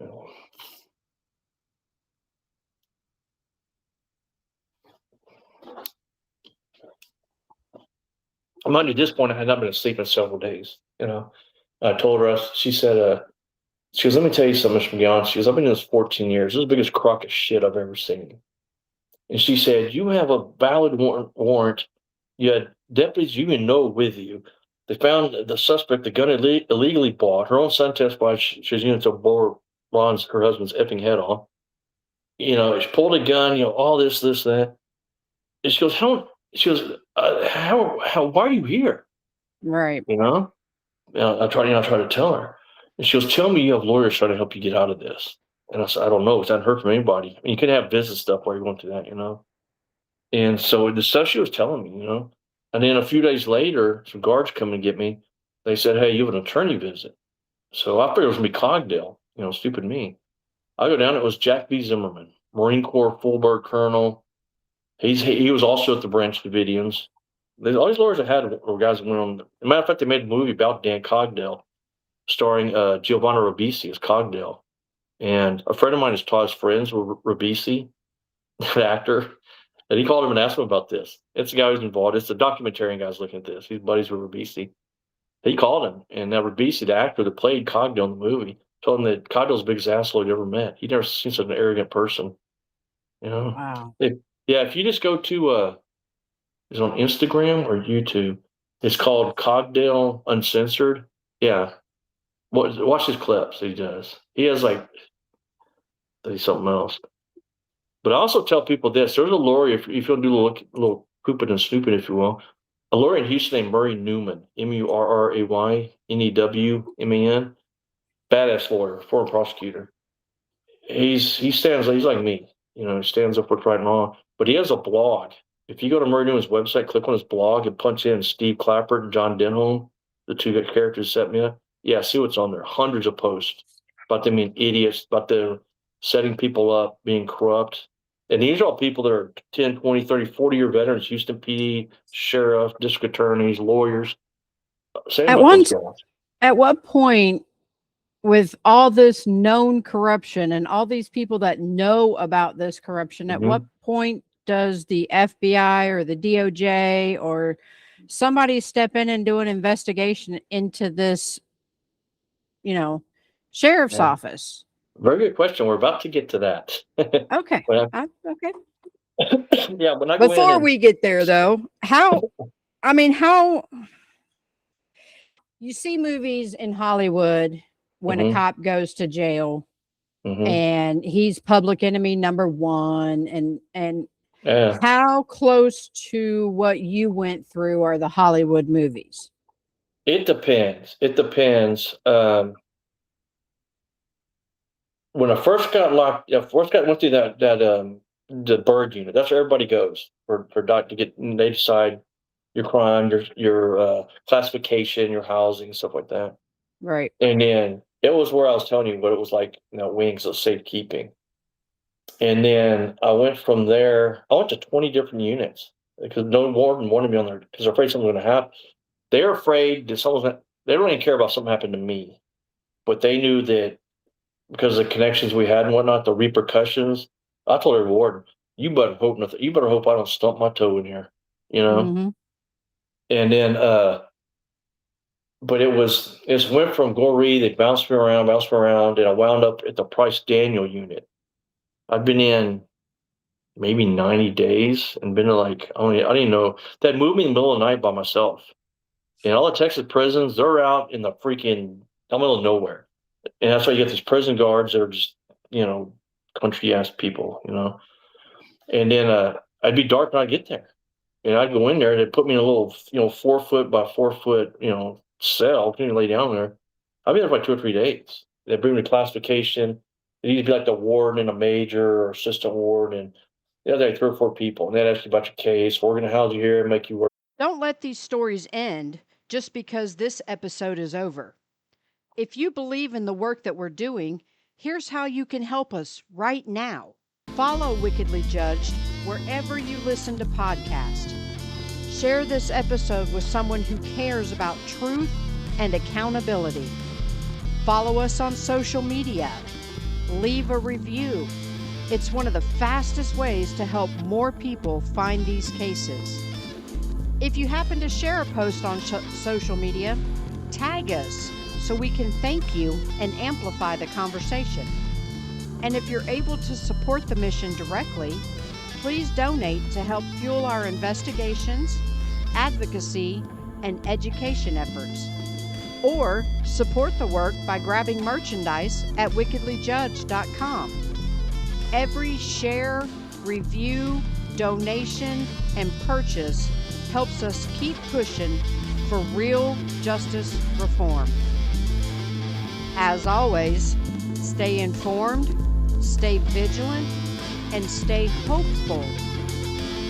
know, mind you, at this point, I had not been asleep in several days. I told her, she goes, let me tell you something, Mr. McGowan. She goes, I've been in this 14 years. This is the biggest crock of shit I've ever seen. And she said, you have a valid warrant. You had deputies you even know with you. They found the suspect, the gun illegally bought. Her own son testified she was using to blow her husband's effing head off. She pulled a gun, all this, that. And she goes, why are you here? Right. You know? I try to tell her. And she goes, tell me you have lawyers trying to help you get out of this. And I said, I don't know. It's not hurt from anybody. I mean, you can have business stuff while you're going through that. And so the stuff she was telling me. And then a few days later, some guards come and get me. They said, hey, you have an attorney visit. So I figured it was going to be Cogdell, stupid me. I go down, it was Jack B. Zimmerman, Marine Corps full bird colonel. He was also at the Branch Davidians. All these lawyers I had were guys that went on. As a matter of fact, they made a movie about Dan Cogdell, starring Giovanni Ribisi as Cogdell. And a friend of mine is taught his friends with Ribisi, the actor, and he called him and asked him about this. It's the guy who's involved. It's the documentarian guy's looking at this. He's buddies with Ribisi. He called him, and now Ribisi, the actor that played Cogdell in the movie, told him that Cogdell's the biggest asshole he ever met. He'd never seen such an arrogant person. You know, Wow. yeah. If you just go to is it on Instagram or YouTube? It's called Cogdell Uncensored. Yeah, watch his clips. He does. He has like that he's something else. But I also tell people this: there's a lawyer, if you want to do a little pooping and snooping, if you will, a lawyer in Houston named Murray Newman, Murrayman, badass lawyer, former prosecutor. He's like me, he stands up for right and wrong. But he has a blog. If you go to Murray Newman's website, click on his blog, and punch in Steve Clappert and John Denholm, the two characters set me up. Yeah, see what's on there. Hundreds of posts about them being idiots, about them setting people up, being corrupt. And these are all people that are 10, 20, 30, 40-year veterans, Houston PD, sheriff, district attorneys, lawyers. Same At about one, those guys. at what point, with all this known corruption and all these people that know about this corruption, at what point does the FBI or the DOJ or somebody step in and do an investigation into this, sheriff's office? Very good question. We're about to get to that. Okay. Okay. Yeah, when I go in Before we get there, though, how you see movies in Hollywood when a cop goes to jail and he's public enemy number one, and how close to what you went through are the Hollywood movies? It depends. When I first got went through that the bird unit. That's where everybody goes for to get. They decide your crime, your classification, your housing, stuff like that. Right. And then it was where I was telling you what it was like, wings of safekeeping. And then I went from there. I went to 20 different units because no warden wanted me on there because they're afraid something's going to happen. They're afraid that they don't even care about something happened to me, but they knew that because of the connections we had and whatnot, the repercussions. I told every warden, you better hope I don't stump my toe in here, And then, but it went from Goree, they bounced me around, and I wound up at the Price Daniel unit. I've been in maybe 90 days and been to I didn't know. That moved me in the middle of the night by myself. And all the Texas prisons, they're out in the freaking middle of nowhere. And that's why you get these prison guards that are just, country ass people, And then I'd be dark when I get there. And I'd go in there and they'd put me in a little, 4 foot by 4 foot, cell. Couldn't even lay down there. I'd be there for 2 or 3 days. They'd bring me classification. It'd either be like the warden and a major or assistant warden. And the other day, 3 or 4 people. And they'd ask you about your case. We're going to house you here and make you work. Don't let these stories end just because this episode is over. If you believe in the work that we're doing, here's how you can help us right now. Follow Wickedly Judged wherever you listen to podcasts. Share this episode with someone who cares about truth and accountability. Follow us on social media. Leave a review. It's one of the fastest ways to help more people find these cases. If you happen to share a post on social media, tag us so we can thank you and amplify the conversation. And if you're able to support the mission directly, please donate to help fuel our investigations, advocacy, and education efforts. Or support the work by grabbing merchandise at wickedlyjudged.com. Every share, review, donation, and purchase helps us keep pushing for real justice reform. As always, stay informed, stay vigilant, and stay hopeful,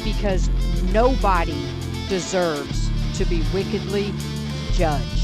because nobody deserves to be wickedly judged.